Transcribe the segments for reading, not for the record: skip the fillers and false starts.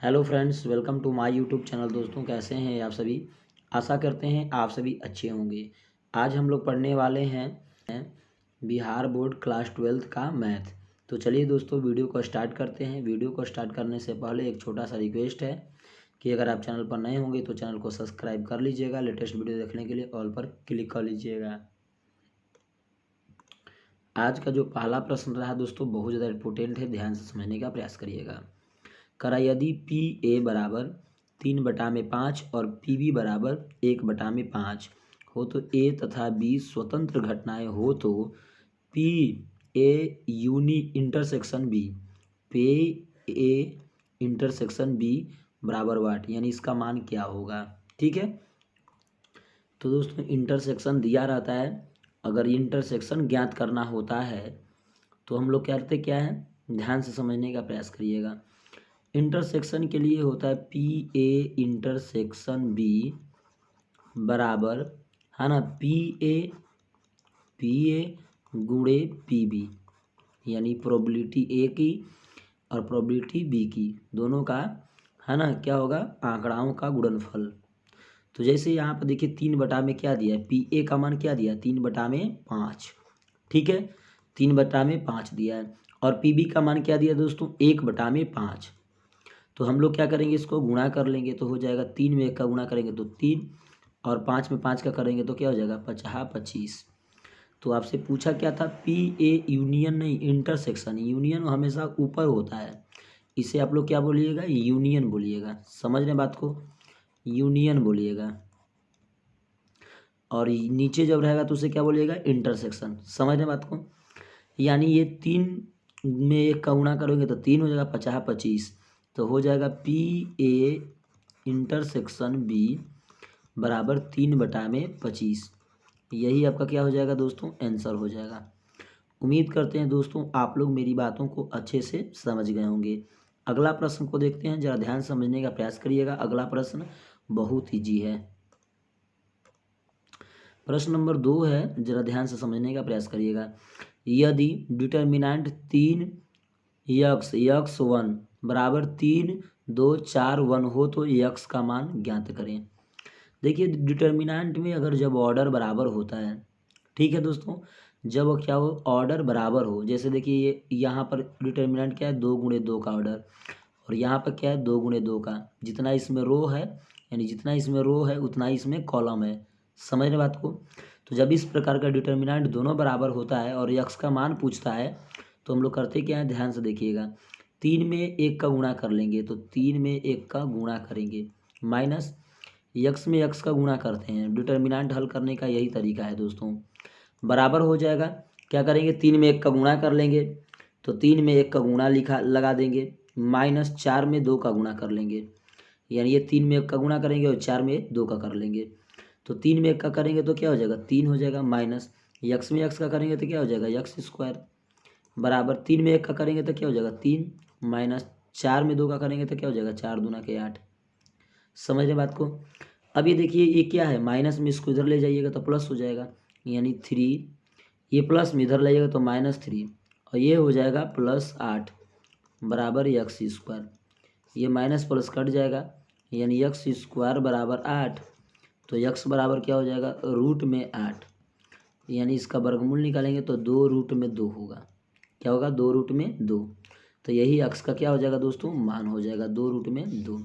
Hello friends, welcome to my YouTube channel. दोस्तों, कैसे हैं आप सभी। आशा करते हैं आप सभी अच्छे होंगे। आज हम लोग पढ़ने वाले हैं बिहार बोर्ड क्लास 12 का मैथ। तो चलिए दोस्तों, वीडियो को स्टार्ट करते हैं। वीडियो को स्टार्ट करने से पहले एक छोटा सा रिक्वेस्ट है कि अगर आप चैनल पर नए होंगे तो चैनल को सब्सक्राइब कर लीजिएगा। लेटेस्ट वीडियो देखने के लिए ऑल पर क्लिक कर लीजिएगा। आज का जो पहला प्रश्न रहा दोस्तों, बहुत ज़्यादा इंपॉर्टेंट है, ध्यान से समझने का प्रयास करिएगा। करा यदि पी ए बराबर 3/5 और पी बी बराबर 1/5 हो तो ए तथा बी स्वतंत्र घटनाएं हो तो पी ए यूनि इंटरसेक्शन बी पे ए इंटरसेक्शन बी बराबर वाट, यानी इसका मान क्या होगा। ठीक है, तो दोस्तों इंटरसेक्शन दिया रहता है। अगर इंटरसेक्शन ज्ञात करना होता है तो हम लोग क्या करते क्या है, ध्यान से समझने का प्रयास करिएगा। इंटरसेक्शन के लिए होता है पी ए इंटरसेक्शन बी बराबर, है ना, पी ए गुणे पी बी, यानी प्रोबेबिलिटी ए की और प्रोबेबिलिटी बी की दोनों का, है ना, क्या होगा, आंकड़ाओं का गुणनफल। तो जैसे यहाँ पर देखिए 3 में क्या दिया है, पी ए का मान क्या दिया है 3/5। ठीक है, 3/5 दिया है। और पी बी का मान क्या दिया दोस्तों 1/5। तो हम लोग क्या करेंगे, इसको गुणा कर लेंगे तो हो जाएगा 3 में 1 का गुणा करेंगे तो 3, और 5 में 5 का करेंगे तो क्या हो जाएगा 25। तो आपसे पूछा क्या था, पी ए यूनियन नहीं इंटरसेक्शन। यूनियन हमेशा ऊपर होता है, इसे आप लोग क्या बोलिएगा, यूनियन बोलिएगा। समझ रहे बात को, यूनियन बोलिएगा। और नीचे जब रहेगा तो उसे क्या बोलिएगा, इंटरसेक्शन। समझ रहे बात को, यानी ये 3 में 1 का गुणा करोगे तो 3 हो जाएगा 25। तो हो जाएगा पी ए इंटरसेक्शन बी बराबर 3/25। यही आपका क्या हो जाएगा दोस्तों, आंसर हो जाएगा। उम्मीद करते हैं दोस्तों आप लोग मेरी बातों को अच्छे से समझ गए होंगे। अगला प्रश्न को देखते हैं, जरा ध्यान समझने का प्रयास करिएगा। अगला प्रश्न बहुत ईजी है। प्रश्न नंबर 2 है, जरा ध्यान से समझने का प्रयास करिएगा। यदि डिटर्मिनेंट 3 यक्स 1 बराबर 3 2 4 1 हो तो यक्स का मान ज्ञात करें। देखिए डिटर्मिनेंट में अगर जब ऑर्डर बराबर होता है, ठीक है दोस्तों, जब क्या हो ऑर्डर बराबर हो, जैसे देखिए ये यहाँ पर डिटर्मिनेंट क्या है 2 × 2 का ऑर्डर, और यहाँ पर क्या है 2 × 2 का। जितना इसमें रो है, यानी जितना इसमें रो है उतना ही इसमें कॉलम है। समझ रहे बात को। तो जब इस प्रकार का डिटर्मिनेंट दोनों बराबर होता है और यक्स का मान पूछता है तो हम लोग करते क्या है, ध्यान से देखिएगा। 3 में 1 का गुणा कर लेंगे तो 3 में 1 का गुणा करेंगे, माइनस यक्स में यक्स का गुणा करते हैं। डिटर्मिनेंट हल करने का यही तरीका है दोस्तों। बराबर हो जाएगा, क्या करेंगे 3 में 1 का गुणा कर लेंगे तो 3 में 1 का गुणा लगा देंगे, माइनस 4 में 2 का गुणा कर लेंगे, यानी ये 3 में 1 का गुणा करेंगे और 4 में 2 का कर लेंगे। तो 3 में 1 का करेंगे तो क्या हो जाएगा 3 हो जाएगा, माइनस यक्स में यक्स का करेंगे तो क्या हो जाएगा यक्स स्क्वायर बराबर 3 में 1 का करेंगे तो क्या हो जाएगा 3, माइनस 4 में 2 का करेंगे तो क्या हो जाएगा 4 दूना के 8। समझ रहे बात को। अब ये देखिए ये क्या है, माइनस में इसको इधर ले जाइएगा तो प्लस हो जाएगा, यानी 3, ये प्लस में इधर ले जाइएगा तो -3, और ये हो जाएगा +8 बराबर यक्स स्क्वायर। ये माइनस प्लस कट जाएगा, यानी यक्स स्क्वायर बराबर 8। तो यक्स बराबर क्या हो जाएगा √8, यानी इसका वर्गमूल निकालेंगे तो 2√2 होगा। क्या होगा 2√2। तो यही यक्स का क्या हो जाएगा दोस्तों, मान हो जाएगा 2√2।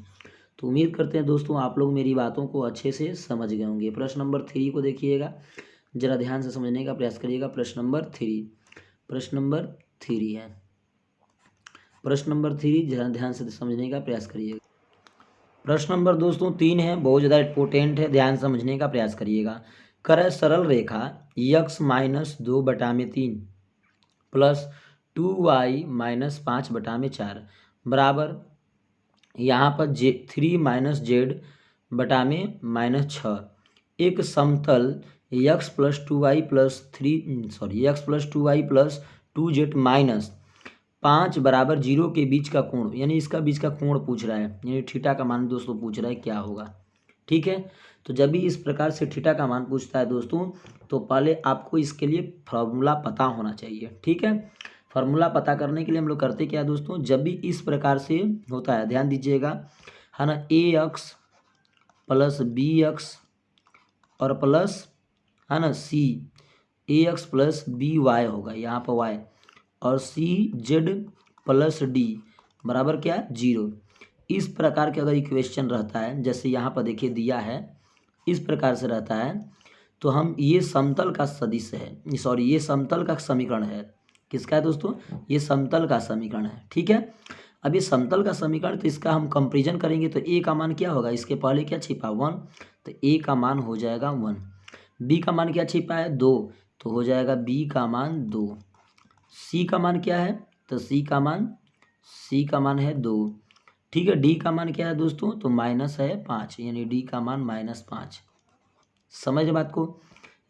तो उम्मीद करते हैं दोस्तों आप लोग मेरी बातों को अच्छे से समझ गए होंगे। प्रश्न नंबर 3 को देखिएगा, जरा ध्यान से समझने का प्रयास करिएगा। प्रश्न नंबर 3 है। प्रश्न नंबर 3 जरा ध्यान से समझने का प्रयास करिएगा। प्रश्न नंबर दोस्तों 3 है, बहुत ज़्यादा इंपॉर्टेंट है, ध्यान समझने का प्रयास करिएगा। करे सरल रेखा यक्स -2/3 प्लस 2y -5/4 बराबर, यहाँ पर 3 - z/-6 एक समतल x + 2y + 2z -5 बराबर 0 के बीच का कोण, यानी इसका बीच का कोण पूछ रहा है, यानी थीटा का मान दोस्तों पूछ रहा है क्या होगा। ठीक है, तो जब भी इस प्रकार से थीटा का मान पूछता है दोस्तों तो पहले आपको इसके लिए फॉर्मूला पता होना चाहिए। ठीक है, फार्मूला पता करने के लिए हम लोग करते क्या है दोस्तों, जब भी इस प्रकार से होता है, ध्यान दीजिएगा, है ना, ए एक्स प्लस बी एक्स और प्लस, है ना, सी, ए एक्स प्लस बी वाई होगा यहाँ पर वाई, और सी जेड प्लस डी बराबर क्या है 0। इस प्रकार के अगर इक्वेशन रहता है, जैसे यहाँ पर देखिए दिया है, इस प्रकार से रहता है, तो हम ये समतल का सदिश है, सॉरी ये समतल का समीकरण है। किसका है दोस्तों, ये समतल का समीकरण है। ठीक है, अब ये समतल का समीकरण, तो इसका हम कंपेरिजन करेंगे तो ए का मान क्या होगा, इसके पहले क्या छिपा 1, तो ए का मान हो जाएगा 1। बी का मान क्या छिपा है 2, तो हो जाएगा बी का मान 2। सी का मान क्या है, तो सी का मान है 2। ठीक है, डी का मान क्या है दोस्तों, तो माइनस है 5, यानी डी का मान -5। समझ रहे बात को,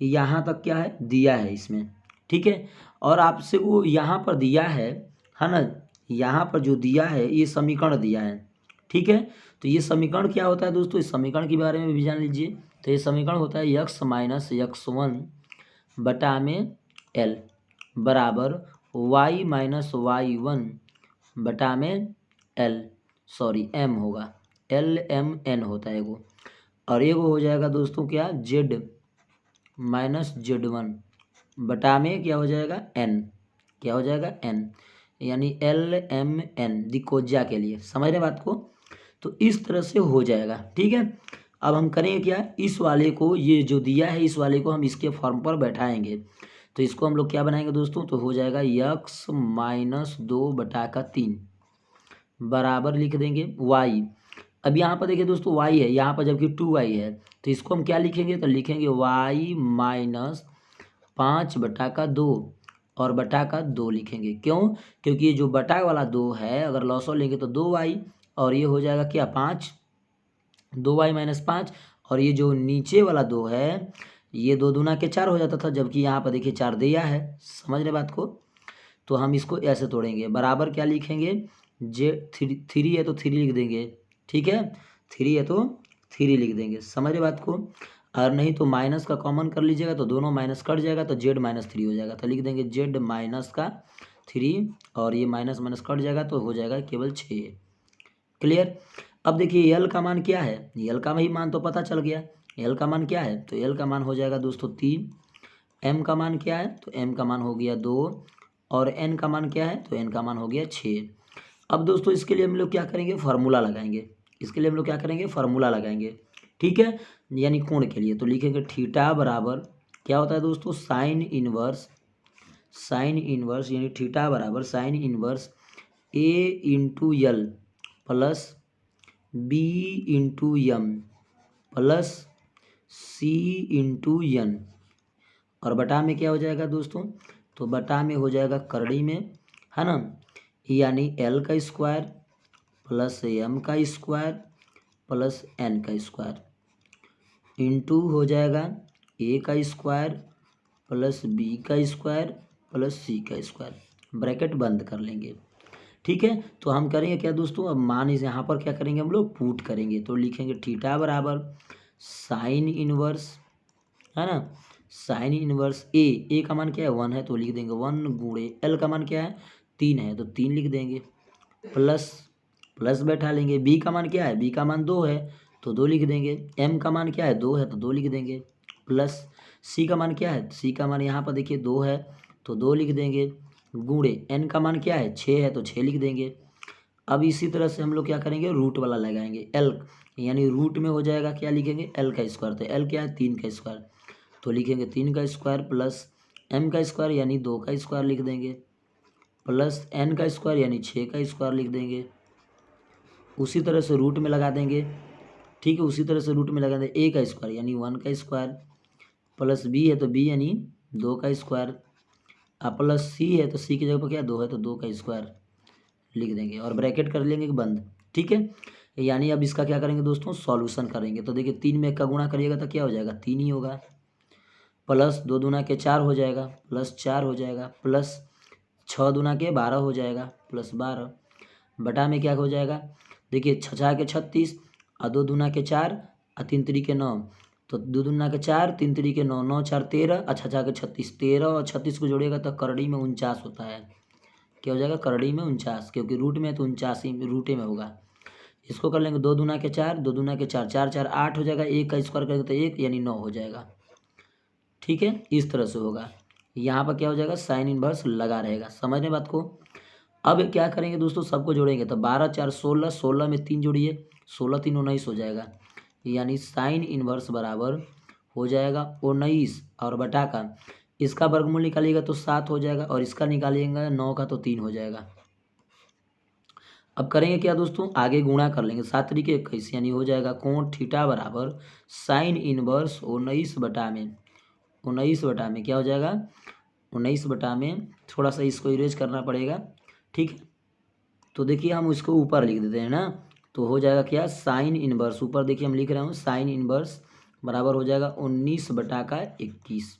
यहाँ तक क्या है दिया है इसमें। ठीक है, और आपसे वो यहाँ पर दिया है ना, यहाँ पर जो दिया है ये समीकरण दिया है। ठीक है, तो ये समीकरण क्या होता है दोस्तों, इस समीकरण के बारे में भी जान लीजिए। तो ये समीकरण होता है x माइनस x1 बटा में l बराबर y माइनस y1 बटा में l, सॉरी m होगा, LMN होता है एगो, और एगो हो जाएगा दोस्तों क्या z माइनस Z1 बटा में क्या हो जाएगा n, क्या हो जाएगा n, यानी LMN दिकोज्या के लिए। समझ रहे बात को, तो इस तरह से हो जाएगा। ठीक है, अब हम करेंगे क्या, इस वाले को, ये जो दिया है इस वाले को हम इसके फॉर्म पर बैठाएंगे। तो इसको हम लोग क्या बनाएंगे दोस्तों, तो हो जाएगा x माइनस 2 बटा का 3 बराबर लिख देंगे y। अब यहाँ पर देखिए दोस्तों y है यहाँ पर, जबकि 2y है, तो इसको हम क्या लिखेंगे, तो लिखेंगे y माइनस 5 बटा का 2 और बटा का 2 लिखेंगे। क्यों, क्योंकि ये जो बटा वाला 2 है, अगर लॉसो लेंगे तो 2y, और ये हो जाएगा क्या 5, 2y माइनस 5, और ये जो नीचे वाला 2 है, ये 2 दूना के 4 हो जाता था, जबकि यहाँ पर देखिए 4 दिया है। समझ रहे बात को, तो हम इसको ऐसे तोड़ेंगे, बराबर क्या लिखेंगे, थ्री है तो 3 लिख देंगे। ठीक है, 3 है तो 3 लिख देंगे। समझ रहे बात को, और नहीं तो माइनस का कॉमन कर लीजिएगा तो दोनों माइनस कट जाएगा, तो z माइनस 3 हो जाएगा, तो लिख देंगे z माइनस का 3, और ये माइनस माइनस कट जाएगा तो हो जाएगा केवल 6। क्लियर। अब देखिए l का मान क्या है, l का ही मान तो पता चल गया, l का मान क्या है, तो l का मान हो जाएगा दोस्तों 3। m का मान क्या है, तो m का मान हो गया 2, और n का मान क्या है, तो n का मान हो गया 6। अब दोस्तों इसके लिए हम लोग क्या करेंगे, फार्मूला लगाएंगे। इसके लिए हम लोग क्या करेंगे, फार्मूला लगाएंगे। ठीक है, यानी कोण के लिए, तो लिखेंगे थीटा बराबर क्या होता है दोस्तों, साइन इनवर्स, यानी थीटा बराबर sine inverse a into L plus B into M plus C into N, और बटा में क्या हो जाएगा दोस्तों, तो बटा में हो जाएगा करड़ी में, है ना, यानी l का स्क्वायर प्लस m का स्क्वायर प्लस n का स्क्वायर इंटू हो जाएगा a का स्क्वायर प्लस b का स्क्वायर प्लस c का स्क्वायर, ब्रैकेट बंद कर लेंगे। ठीक है, तो हम करेंगे क्या दोस्तों, अब मान इस यहाँ पर क्या करेंगे हम लोग, पुट करेंगे। तो लिखेंगे थीटा बराबर साइन इनवर्स, है ना, साइन इनवर्स ए का मान क्या है 1 है, तो लिख देंगे 1 गुणे l का मान क्या है 3 है, तो 3 लिख देंगे, प्लस बैठा लेंगे। बी का मान क्या है, बी का मान 2 है, तो 2 लिख देंगे। एम का मान क्या है 2 है, तो 2 लिख देंगे, प्लस सी का मान क्या है, सी का मान यहाँ पर देखिए 2 है, तो 2 लिख देंगे, गुणे एन का मान क्या है 6 है, तो 6 लिख देंगे। अब इसी तरह से हम लोग क्या करेंगे, रूट वाला लगाएंगे, एल, यानी रूट में हो जाएगा क्या लिखेंगे, एल का स्क्वायर, तो एल क्या है 3 का स्क्वायर, तो लिखेंगे 3 का स्क्वायर प्लस एम का स्क्वायर यानी 2 का स्क्वायर लिख देंगे, प्लस एन का स्क्वायर यानी 6 का स्क्वायर लिख देंगे। उसी तरह से रूट में लगा देंगे। ठीक है, उसी तरह से रूट में लगा देंगे ए का स्क्वायर यानी 1 का स्क्वायर, प्लस बी है तो बी यानी 2 का स्क्वायर, प्लस सी है तो सी की जगह पर क्या 2 है, तो 2 का स्क्वायर लिख देंगे, और ब्रैकेट कर लेंगे बंद। ठीक है, यानी अब इसका क्या करेंगे दोस्तों, सॉल्यूशन करेंगे। तो देखिए 3 में 1 का गुणा करिएगा तो क्या हो जाएगा 3 ही होगा, प्लस 2 दूना के 4 हो जाएगा, प्लस 4 हो जाएगा, प्लस 6 दूना के 12 हो जाएगा, प्लस 12, बटा में क्या हो जाएगा, देखिए 6 के 36, और 2 दूना के 4 और 3 3 के 9, तो 2 दूना के 4 3 3 के 9, 9 4 13, और 6 के 36, 13 और 36 को जोड़िएगा तो करड़ी में 49 होता है। क्या हो जाएगा, करड़ी में 49, क्योंकि रूट में है तो 49 ही रूटे में होगा। इसको कर लेंगे 2 दूना के 4, 2 दूना के 4, 4 4 8 हो जाएगा, 1 का स्क्वायर करेंगे तो 1 यानी 9 हो जाएगा। ठीक है, इस तरह से होगा। यहाँ पर क्या हो जाएगा, साइन इनवर्स लगा रहेगा। समझने बात को। अब क्या करेंगे दोस्तों, सबको जोड़ेंगे तो 12 4 16, 16 में 3 जोड़िए, 16 3 19 हो जाएगा, यानी साइन इनवर्स बराबर हो जाएगा 19 और बटा का इसका वर्गमूल निकालिएगा तो 7 हो जाएगा, और इसका निकालिएगा 9 का तो 3 हो जाएगा। अब करेंगे क्या दोस्तों, आगे गुणा कर लेंगे, 7 तरीके 21, यानी हो जाएगा कोण थीटा बराबर साइन इनवर्स 19 बटा में क्या हो जाएगा, 19 बटा में थोड़ा सा इसको इरेज करना पड़ेगा। ठीक है, तो देखिए हम इसको ऊपर लिख देते हैं ना, तो हो जाएगा क्या, साइन इनवर्स, ऊपर देखिए हम लिख रहा हूँ साइन इनवर्स बराबर हो जाएगा 19/21।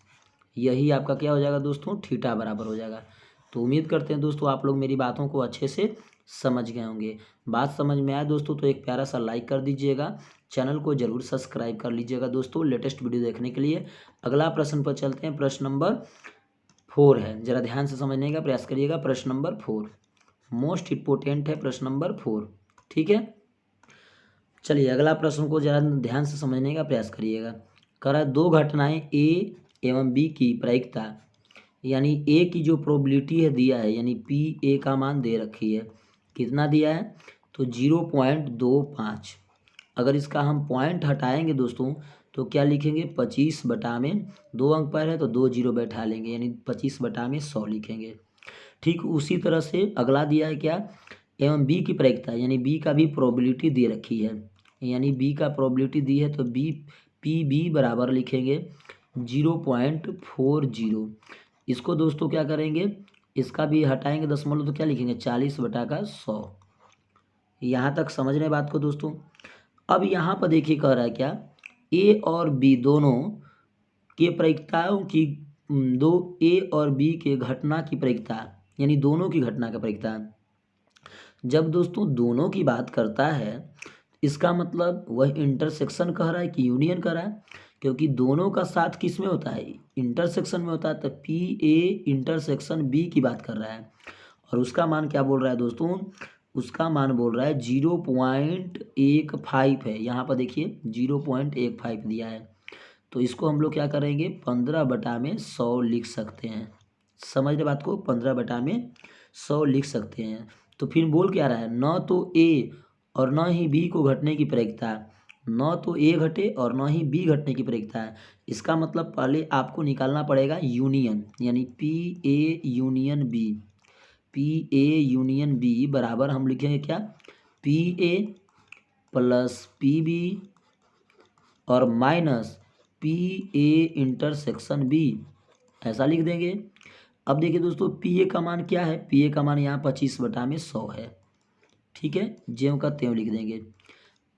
यही आपका क्या हो जाएगा दोस्तों, थीटा बराबर हो जाएगा। तो उम्मीद करते हैं दोस्तों आप लोग मेरी बातों को अच्छे से समझ गए होंगे। बात समझ में आए दोस्तों तो एक प्यारा सा लाइक कर दीजिएगा, चैनल को जरूर सब्सक्राइब कर लीजिएगा दोस्तों लेटेस्ट वीडियो देखने के लिए। अगला प्रश्न पर चलते हैं, प्रश्न नंबर 4 है, जरा ध्यान से समझने का प्रयास करिएगा। प्रश्न नंबर 4 मोस्ट इम्पोर्टेंट है, प्रश्न नंबर 4। ठीक है, चलिए अगला प्रश्न को जरा ध्यान से समझने का प्रयास करिएगा। कह रहा है 2 घटनाएं ए एवं बी की प्रायिकता, यानी ए की जो प्रोबेबिलिटी है दिया है, यानी पी ए का मान दे रखी है, कितना दिया है तो 0.25। अगर इसका हम पॉइंट हटाएंगे दोस्तों तो क्या लिखेंगे, 25/में 2 अंक पर है तो 2 जीरो बैठा लेंगे, यानी 25/100 लिखेंगे। ठीक उसी तरह से अगला दिया है क्या, एवं बी की प्रायिकता, यानी बी का भी प्रोबेबिलिटी दे रखी है, यानी बी का प्रोबेबिलिटी दी है तो बी पी बी बराबर लिखेंगे 0.40। इसको दोस्तों क्या करेंगे, इसका भी हटाएंगे दशमलव तो क्या लिखेंगे 40/100। यहाँ तक समझ रहे हैं बात को दोस्तों। अब यहाँ पर देखिए कह रहा है क्या, ए और बी दोनों के प्रायिकताओं की दो ए और बी के घटना की प्रायिकता, यानी दोनों की घटना का प्रायिकता। जब दोस्तों दोनों की बात करता है इसका मतलब वह इंटरसेक्शन कह रहा है कि यूनियन कह रहा है, क्योंकि दोनों का साथ किस में होता है, इंटरसेक्शन में होता है। तो पी ए इंटरसेक्शन बी की बात कर रहा है, और उसका मान क्या बोल रहा है दोस्तों, उसका मान बोल रहा है 0.15 है। यहाँ पर देखिए 0.15 दिया है, तो इसको हम लोग क्या करेंगे 15/100 लिख सकते हैं। समझ रहे बात को, 15/100 लिख सकते हैं। तो फिर बोल क्या रहा है, न तो ए और न ही बी को घटने की प्रायिकता, न तो ए घटे और न ही बी घटने की प्रायिकता है। इसका मतलब पहले आपको निकालना पड़ेगा यूनियन, यानी P A union B, P A union B बराबर हम लिखेंगे क्या, P A plus P B और minus P A intersection B, ऐसा लिख देंगे। अब देखिए दोस्तों पी ए का मान क्या है, पी ए का मान यहाँ 25/100 है। ठीक है, ज्यों का त्यों लिख देंगे।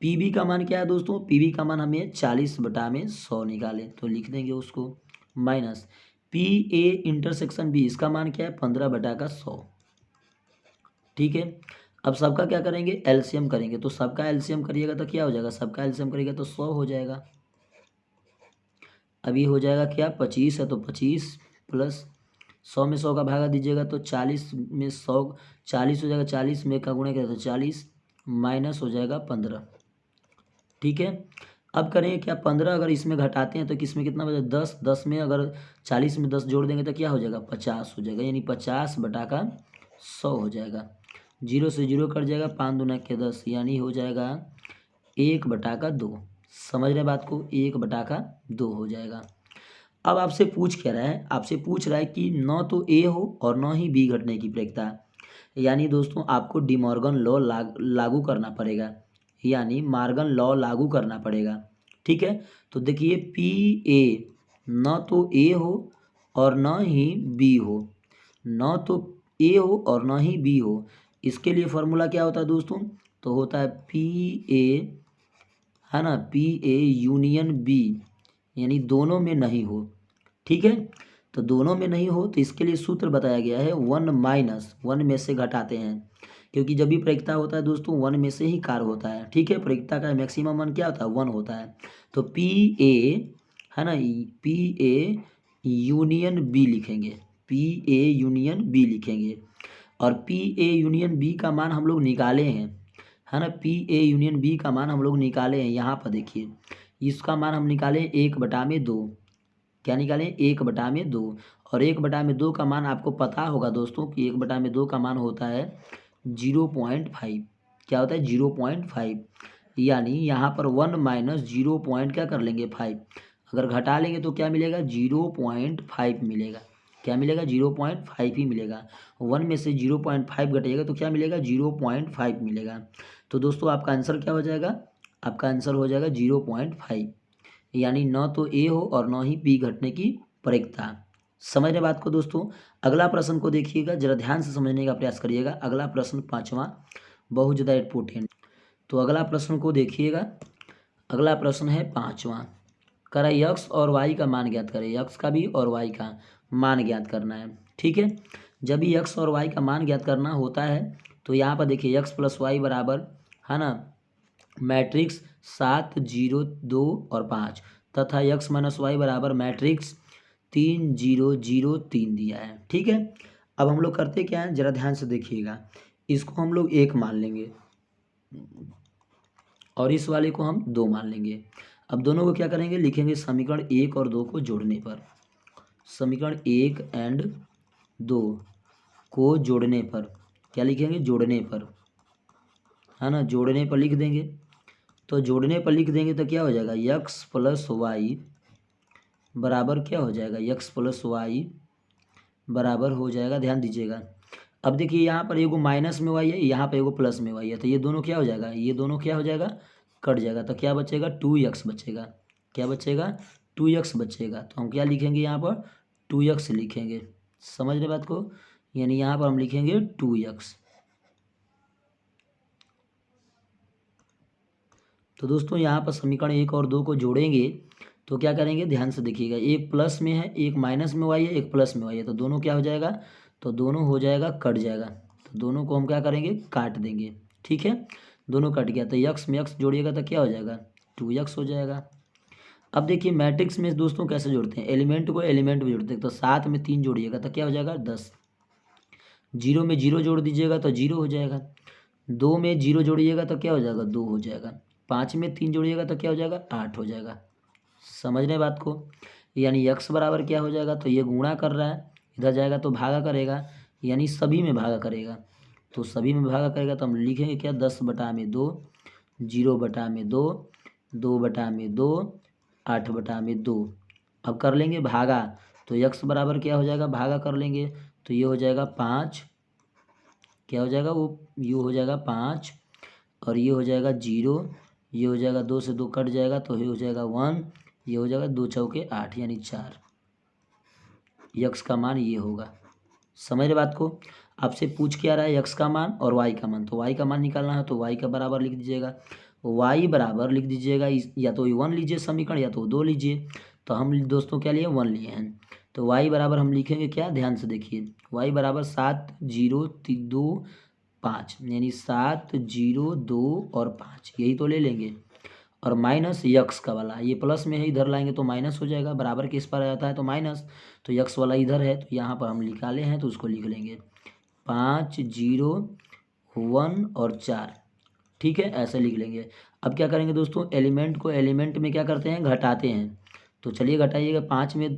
पी बी का मान क्या है दोस्तों, पी बी का मान हमें 40/100 निकालें तो लिख देंगे उसको, minus P A intersection B, इसका मान क्या है 15/100। ठीक है, अब सबका क्या करेंगे, एलसीएम करेंगे। तो सबका एलसीएम करिएगा तो क्या हो जाएगा, सबका एलसीएम करिएगा तो 100 हो जाएगा। अभी हो जाएगा क्या, 25 है तो 25 प्लस 100 में 100 का भागा दीजिएगा तो 40 में 100 40 हो जाएगा, 40 में का गुणा करें तो 40 माइनस हो जाएगा 15। ठीक है, अब करें क्या, 15 अगर इसमें घटाते हैं तो किसमें कितना बचा, 10, 10 में अगर 40 में 10 जोड़ देंगे तो क्या हो जाएगा 50 हो जाएगा, यानी 50/100 हो जाएगा। 0 से 0 कट जाएगा, 5 दूना के 10, यानी हो जाएगा 1/2। समझ रहे बात को, 1/2 हो जाएगा। अब आपसे पूछ क्या रहा है, आपसे पूछ रहा है कि न तो ए हो और न ही बी घटने की प्रायिकता, यानी दोस्तों आपको डिमॉर्गन लॉ लागू करना पड़ेगा, यानी मार्गन लॉ लागू करना पड़ेगा। ठीक है, तो देखिए पी ए न तो ए हो और न ही बी हो, न तो ए हो और न ही बी हो, इसके लिए फॉर्मूला क्या होता है दोस्तों, तो होता है पी ए, है ना, पी ए यूनियन बी, यानी दोनों में नहीं हो। ठीक है, तो दोनों में नहीं हो तो इसके लिए सूत्र बताया गया है 1 में से घटाते हैं, क्योंकि जब भी प्रायिकता होता है दोस्तों 1 में से ही कार्य होता है। ठीक है, प्रायिकता का मैक्सिमम मान क्या होता है 1 होता है। तो पी ए, है ना, पी ए यूनियन बी लिखेंगे, पी ए यूनियन बी लिखेंगे। और पी ए यूनियन बी का मान हम लोग निकाले हैं, है ना। पी ए यूनियन बी का मान हम लोग निकाले हैं। यहाँ पर देखिए इसका मान हम निकाले 1/2। क्या निकालें? 1/2। और 1/2 का मान आपको पता होगा दोस्तों कि 1/2 का मान होता है 0.5। क्या होता है? 0.5। यानी यहाँ पर 1 माइनस 0 पॉइंट क्या कर लेंगे 5। अगर घटा लेंगे तो क्या मिलेगा? 0.5 मिलेगा। क्या मिलेगा? 0.5 ही मिलेगा। 1 में से 0.5 घटेगा तो क्या मिलेगा? 0.5 मिलेगा। तो दोस्तों आपका आंसर क्या हो जाएगा? आपका आंसर हो जाएगा 0.5। यानी न तो ए हो और न ही बी घटने की प्रयिकता। समझ रहे बात को दोस्तों? अगला प्रश्न को देखिएगा, जरा ध्यान से समझने का प्रयास करिएगा। अगला प्रश्न 5वां बहुत ज़्यादा इम्पोर्टेंट। तो अगला प्रश्न को देखिएगा। अगला प्रश्न है 5वां। कह रहा है यक्स और वाई का मान ज्ञात करें। यक्स का भी और वाई का मान ज्ञात करना है। ठीक है, जब भी यक्स और वाई का मान ज्ञात करना होता है तो यहाँ पर देखिए यक्स प्लस वाई बराबर, है ना, मैट्रिक्स 7 0 2 और 5 तथा यक्स माइनस वाई बराबर मैट्रिक्स 3 0 0 3 दिया है। ठीक है, अब हम लोग करते क्या हैं, जरा ध्यान से देखिएगा। इसको हम लोग 1 मान लेंगे और इस वाले को हम 2 मान लेंगे। अब दोनों को क्या करेंगे? लिखेंगे समीकरण 1 और 2 को जोड़ने पर। समीकरण 1 एंड 2 को जोड़ने पर क्या लिखेंगे? जोड़ने पर, है ना, जोड़ने पर लिख देंगे। तो जोड़ने पर लिख देंगे तो क्या हो जाएगा? यक्स प्लस वाई बराबर क्या हो जाएगा? यक्स प्लस वाई बराबर हो जाएगा, ध्यान दीजिएगा। अब देखिए यहाँ पर एगो माइनस में वाई है, यहाँ पर एगो प्लस में वाई है, तो ये दोनों क्या हो जाएगा? ये दोनों क्या हो जाएगा? कट जाएगा। तो क्या बचेगा? 2x बचेगा। क्या बचेगा? 2x बचेगा। तो हम क्या लिखेंगे यहाँ पर? 2x लिखेंगे। समझ रहे बात को? यानी यहाँ पर हम लिखेंगे 2x। तो दोस्तों यहाँ पर समीकरण 1 और 2 को जोड़ेंगे तो क्या करेंगे? ध्यान से देखिएगा। एक प्लस में है, एक माइनस में वाई है, एक प्लस में वाई है, तो दोनों क्या हो जाएगा? तो दोनों हो जाएगा कट जाएगा। तो दोनों को हम क्या करेंगे? काट देंगे। ठीक है, दोनों कट गया तो यक्स में यक्स जोड़िएगा तो क्या हो जाएगा? 2x हो जाएगा। अब देखिए मैट्रिक्स में दोस्तों कैसे जोड़ते हैं? एलिमेंट को एलिमेंट में जोड़ते हैं। तो 7 में 3 जोड़िएगा तो क्या हो जाएगा? 10। 0 में 0 जोड़ दीजिएगा तो 0 हो जाएगा। 2 में 0 जोड़िएगा तो क्या हो जाएगा? 2 हो जाएगा। 5 में 3 जोड़िएगा तो क्या हो जाएगा? 8 हो जाएगा। समझ रहे बात को? यानी यक्स बराबर क्या हो जाएगा? तो ये गुणा कर रहा है, इधर जाएगा तो भागा करेगा, यानी सभी में भागा करेगा। तो सभी में भागा करेगा तो हम लिखेंगे क्या? 10/2, 0/2, 2/2, 8/2। अब कर लेंगे भागा तो यक्स बराबर क्या हो जाएगा? भागा कर लेंगे तो ये हो जाएगा 5। क्या हो जाएगा? ये हो जाएगा 5 और ये हो जाएगा 0। ये हो जाएगा 2 से 2 कट जाएगा तो ये हो जाएगा 1। ये हो जाएगा 2 चौके 8 यानी 4। यक्स का मान ये होगा। समझ रहे बात को? आपसे पूछ क्या रहा है? यक्स का मान और वाई का मान। तो वाई का मान निकालना है तो वाई का बराबर लिख दीजिएगा। वाई बराबर लिख दीजिएगा, या तो 1 लीजिए समीकरण या तो 2 लीजिए। तो हम दोस्तों क्या लिए? 1 लिए हैं। तो वाई बराबर हम लिखेंगे क्या? ध्यान से देखिए। वाई बराबर 7 0 2 5 यानी 7 0 2 और 5 यही तो ले लेंगे। और माइनस यक्स का वाला, ये प्लस में है, इधर लाएंगे तो माइनस हो जाएगा। बराबर किस पर आता है? तो माइनस। तो यक्स वाला इधर है तो यहाँ पर हम निकाले हैं तो उसको लिख लेंगे 5 0 1 और 4। ठीक है, ऐसे लिख लेंगे। अब क्या करेंगे दोस्तों? एलिमेंट को एलिमेंट में क्या करते हैं? घटाते हैं। तो चलिए घटाइएगा। 5 में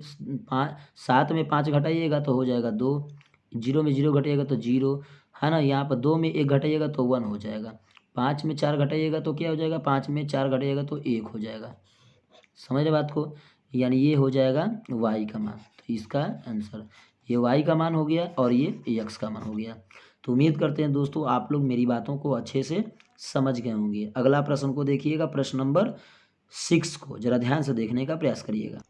7 में 5 घटाइएगा तो हो जाएगा 2। 0 में 0 घटाइएगा तो 0, है ना। यहाँ पर 2 में 1 घटाइएगा तो 1 हो जाएगा। 5 में 4 घटाइएगा तो क्या हो जाएगा? 5 में 4 घटाइएगा तो 1 हो जाएगा। समझ रहे बात को? यानी ये हो जाएगा वाई का मान। तो इसका आंसर ये वाई का मान हो गया और ये एक्स का मान हो गया। तो उम्मीद करते हैं दोस्तों आप लोग मेरी बातों को अच्छे से समझ गए होंगे। अगला प्रश्न को देखिएगा, प्रश्न नंबर 6 को जरा ध्यान से देखने का प्रयास करिएगा।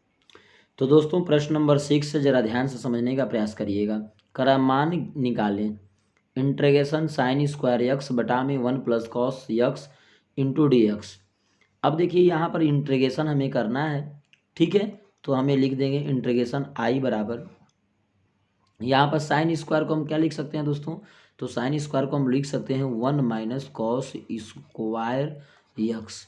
तो दोस्तों प्रश्न नंबर 6 से जरा ध्यान से समझने का प्रयास करिएगा। करा मान निकालें इंटीग्रेशन साइन स्क्वायर यक्स बटा में 1 plus cos x into D x. अब देखिए यहाँ पर इंटीग्रेशन हमें करना है। ठीक है, तो हमें लिख देंगे इंटीग्रेशन आई बराबर, यहाँ पर साइन स्क्वायर को हम क्या लिख सकते हैं दोस्तों? तो साइन स्क्वायर को हम लिख सकते हैं 1 माइनस कॉस स्क्वायर यक्स।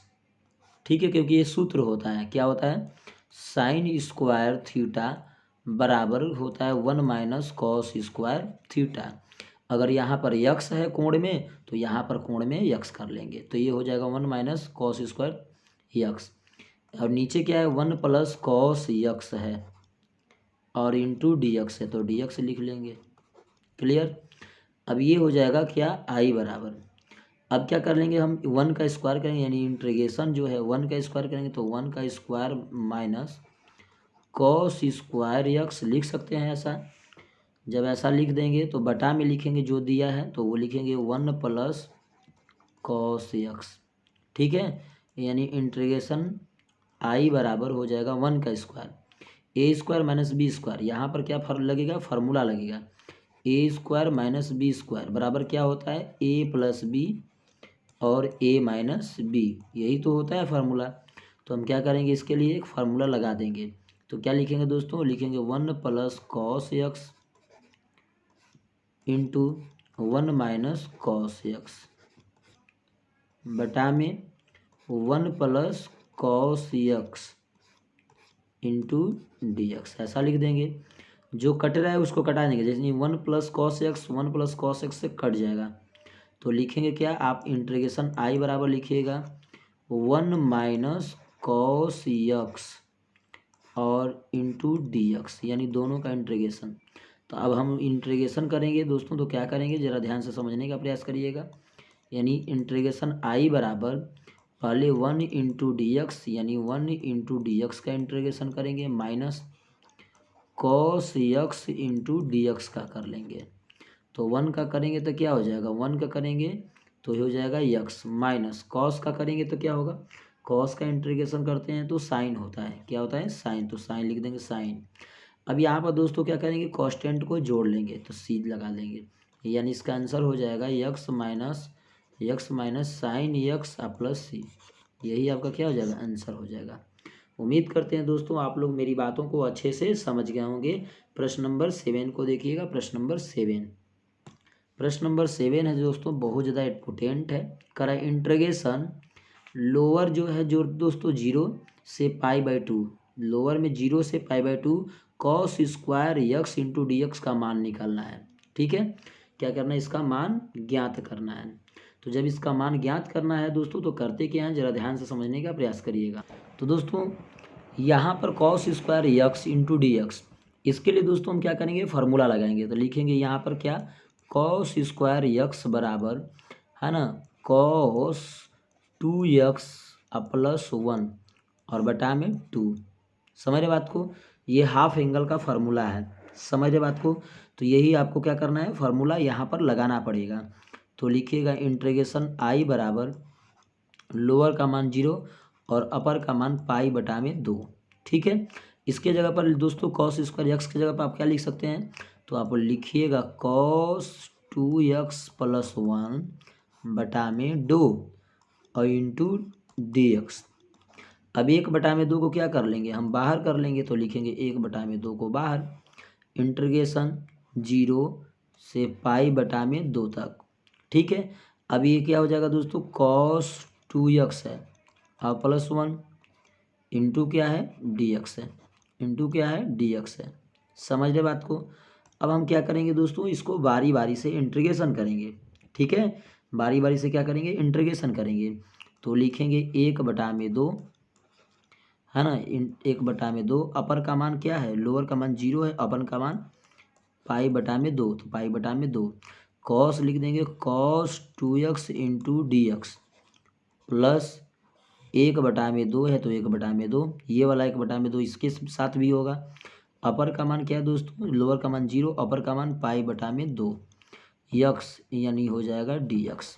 ठीक है, क्योंकि ये सूत्र होता है, क्या होता है? साइन स्क्वायर थीटा बराबर होता है 1 माइनस कॉस स्क्वायर थीटा। अगर यहाँ पर यक्स है कोण में तो यहाँ पर कोण में यक्स कर लेंगे, तो ये हो जाएगा 1 माइनस कॉस स्क्वायर यक्स। और नीचे क्या है 1 प्लस कॉस यक्स है और इंटू डी एक्स है, तो डी एक्स लिख लेंगे। क्लियर। अब ये हो जाएगा क्या आई बराबर, अब क्या कर लेंगे हम 1 का स्क्वायर करेंगे, यानी इंटीग्रेशन जो है 1 का स्क्वायर करेंगे, तो 1 का square minus cos square x लिख सकते हैं ऐसा। जब ऐसा लिख देंगे तो बटा में लिखेंगे जो दिया है, तो वो लिखेंगे 1 प्लस कॉस यक्स। ठीक है, यानी इंटीग्रेशन आई बराबर हो जाएगा 1 का स्क्वायर ए स्क्वायर माइनस बी स्क्वायर। यहाँ पर क्या लगेगा, फार्मूला लगेगा, ए स्क्वायर माइनस बी स्क्वायर बराबर क्या होता है ए प्लस बी और ए माइनस बी, यही तो होता है फार्मूला। तो हम क्या करेंगे, इसके लिए एक फार्मूला लगा देंगे। तो क्या लिखेंगे दोस्तों, लिखेंगे 1 plus cos x into 1 minus cos x बटा में 1 plus cos x into D x, ऐसा लिख देंगे। जो कट रहा है उसको कटा देंगे, जैसे 1 प्लस कॉस एक्स से कट जाएगा, तो लिखेंगे क्या, आप इंटीग्रेशन आई बराबर लिखिएगा 1 माइनस कॉस एक्स और इंटू डी एक्स, यानी दोनों का इंटीग्रेशन। तो अब हम इंटीग्रेशन करेंगे दोस्तों, तो क्या करेंगे ज़रा ध्यान से समझने का प्रयास करिएगा। यानी इंटीग्रेशन आई बराबर पहले 1 इंटू डी एक्स, यानी 1 इंटू डी एक्स का इंटीग्रेशन करेंगे minus cos x into D X का कर लेंगे। तो 1 का करेंगे तो क्या हो जाएगा, 1 का करेंगे तो हो जाएगा यक्स माइनस कॉस का करेंगे तो क्या होगा, कॉस का इंटीग्रेशन करते हैं तो साइन होता है, क्या होता है साइन, तो साइन लिख देंगे साइन। अब यहाँ पर दोस्तों क्या करेंगे, कॉन्स्टेंट को जोड़ लेंगे तो सी लगा लेंगे, यानी इसका आंसर हो जाएगा x minus sine x plus C, यही आपका क्या हो जाएगा आंसर हो जाएगा। उम्मीद करते हैं दोस्तों आप लोग मेरी बातों को अच्छे से समझ गए होंगे। प्रश्न नंबर 7 को देखिएगा। प्रश्न नंबर 7 है दोस्तों, बहुत ज़्यादा इम्पोर्टेंट है। करा इंटीग्रेशन लोअर जो है जो दोस्तों 0 से π/2, लोअर में 0 से π/2 cos square x into D X का मान निकालना है। ठीक है, क्या करना है, इसका मान ज्ञात करना है। तो जब इसका मान ज्ञात करना है दोस्तों, तो करते क्या है, ज़रा ध्यान से समझने का प्रयास करिएगा। तो दोस्तों यहाँ पर cos square x into D x, इसके लिए दोस्तों हम क्या करेंगे, फार्मूला लगाएंगे। तो लिखेंगे यहाँ पर क्या, कॉस स्क्वायर यक्स बराबर है ना कॉस 2x प्लस 1 और बटा में 2। समझ रहे बात को, ये हाफ एंगल का फार्मूला है, समझ रहे बात को। तो यही आपको क्या करना है, फार्मूला यहाँ पर लगाना पड़ेगा। तो लिखिएगा इंटीग्रेशन आई बराबर लोअर का मान 0 और अपर का मान π/2। ठीक है, इसके जगह पर दोस्तों कॉस स्क्वायर यक्स की जगह पर आप क्या लिख सकते हैं, तो आप लिखिएगा कॉस 2x प्लस 1 बटा में 2 और इंटू डी एक्स। अब 1/2 को क्या कर लेंगे, हम बाहर कर लेंगे, तो लिखेंगे 1/2 को बाहर, इंटीग्रेशन 0 से π/2 तक। ठीक है, अब ये क्या हो जाएगा दोस्तों, कॉस 2x है और प्लस 1 इंटू क्या है डी एक्स है, इंटू क्या है डी एक्स है। समझ रहे बात को। अब हम क्या करेंगे दोस्तों, इसको बारी बारी से इंटीग्रेशन करेंगे। ठीक है, बारी बारी से क्या करेंगे, इंटीग्रेशन करेंगे। तो लिखेंगे 1/2 है ना, 1/2 अपर का मान क्या है, लोअर का मान 0 है, अपर का मान π/2, तो π/2 कॉस लिख देंगे cos 2x into D x plus 1/2 है तो 1/2, ये वाला 1/2 इसके साथ भी होगा। अपर का मान क्या है दोस्तों, लोअर का मान 0, अपर का मान π/2 यक्स, यानी हो जाएगा डी एक्स।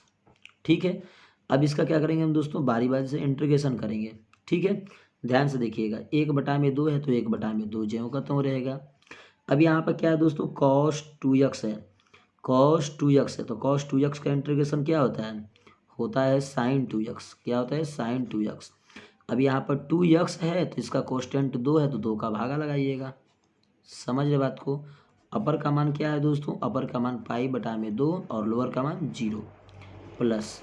ठीक है, अब इसका क्या करेंगे हम दोस्तों, बारी बारी से इंटीग्रेशन करेंगे। ठीक है, ध्यान से देखिएगा, 1/2 है तो 1/2 ज्यों का त्यों रहेगा। अब यहाँ पर क्या है दोस्तों, cos 2x है, cos 2x है, तो cos 2x का इंटीग्रेशन क्या होता है sin 2x, क्या होता है sin 2x। अब यहाँ पर 2x है तो इसका कोस्टेंट 2 है, तो 2 का भागा लगाइएगा। समझ रहे बात को। अपर का मान क्या है दोस्तों, अपर का मान π/2 और लोअर का मान 0 प्लस,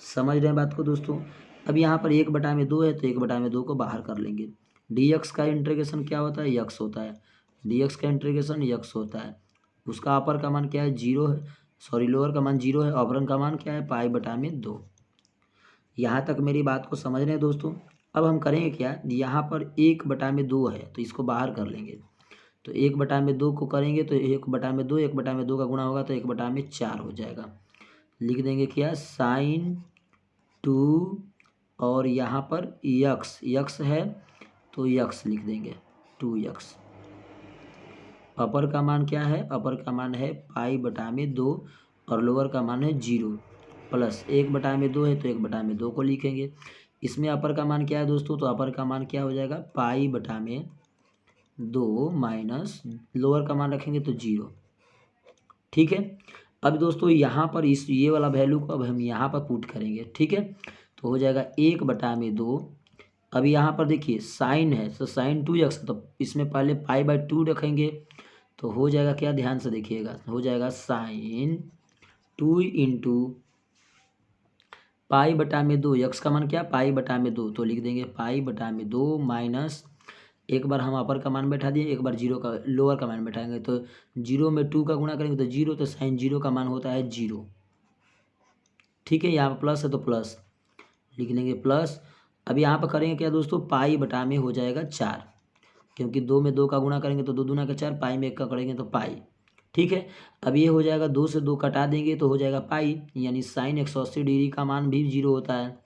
समझ रहे हैं बात को दोस्तों। अब यहाँ पर 1/2 है तो 1/2 को बाहर कर लेंगे। डी एक्स का इंटीग्रेशन क्या होता है, यक्स होता है, डी एक्स का इंटीग्रेशन यक्स होता है, उसका अपर का मान क्या है, 0 है, सॉरी लोअर का मान 0 है, अपर का मान क्या है, पाई बटा में 2। यहाँ तक मेरी बात को समझ रहे हैं दोस्तों। अब हम करेंगे क्या, यहाँ पर 1/2 है तो इसको बाहर कर लेंगे, तो 1/2 को करेंगे तो 1/2, 1/2 का गुणा होगा तो 1/4 हो जाएगा। लिख देंगे क्या, साइन 2 और यहाँ पर यक्स, यक्स है तो यक्स लिख देंगे 2x। अपर का मान क्या है, अपर का मान है पाई बटा में 2 और लोअर का मान है 0, प्लस 1/2 है तो 1/2 को लिखेंगे। इसमें अपर का मान क्या है दोस्तों, तो अपर का मान क्या हो जाएगा, पाई बटा में 2 माइनस लोअर का मान रखेंगे तो 0। ठीक है। अब दोस्तों यहाँ पर इस ये वाला वैल्यू को अब हम यहाँ पर पुट करेंगे। ठीक है, तो हो जाएगा 1/2। अब यहाँ पर देखिए साइन है तो साइन 2x, तो इसमें पहले पाई बाई 2 रखेंगे तो हो जाएगा क्या, ध्यान से देखिएगा, हो जाएगा साइन 2 इंटू पाई बटा में 2, यक्स का मान क्या, पाई बटा में 2, तो लिख देंगे पाई बटा में 2 माइनस, एक बार हम अपर का मान बैठा दिए, एक बार 0 का लोअर का मान बैठाएंगे, तो 0 में 2 का गुणा करेंगे तो 0, तो साइन 0 का मान होता है 0। ठीक है, यहाँ पर प्लस है तो प्लस लिख लेंगे प्लस। अब यहाँ पर करेंगे क्या दोस्तों, पाई बटा में हो जाएगा 4, क्योंकि 2 में 2 का गुणा करेंगे तो 2 दूना का 4, पाई में 1 का करेंगे तो पाई। ठीक है, अब ये हो जाएगा 2 से 2 कटा देंगे तो हो जाएगा पाई, यानी साइन 180 डिग्री का मान भी 0 होता है,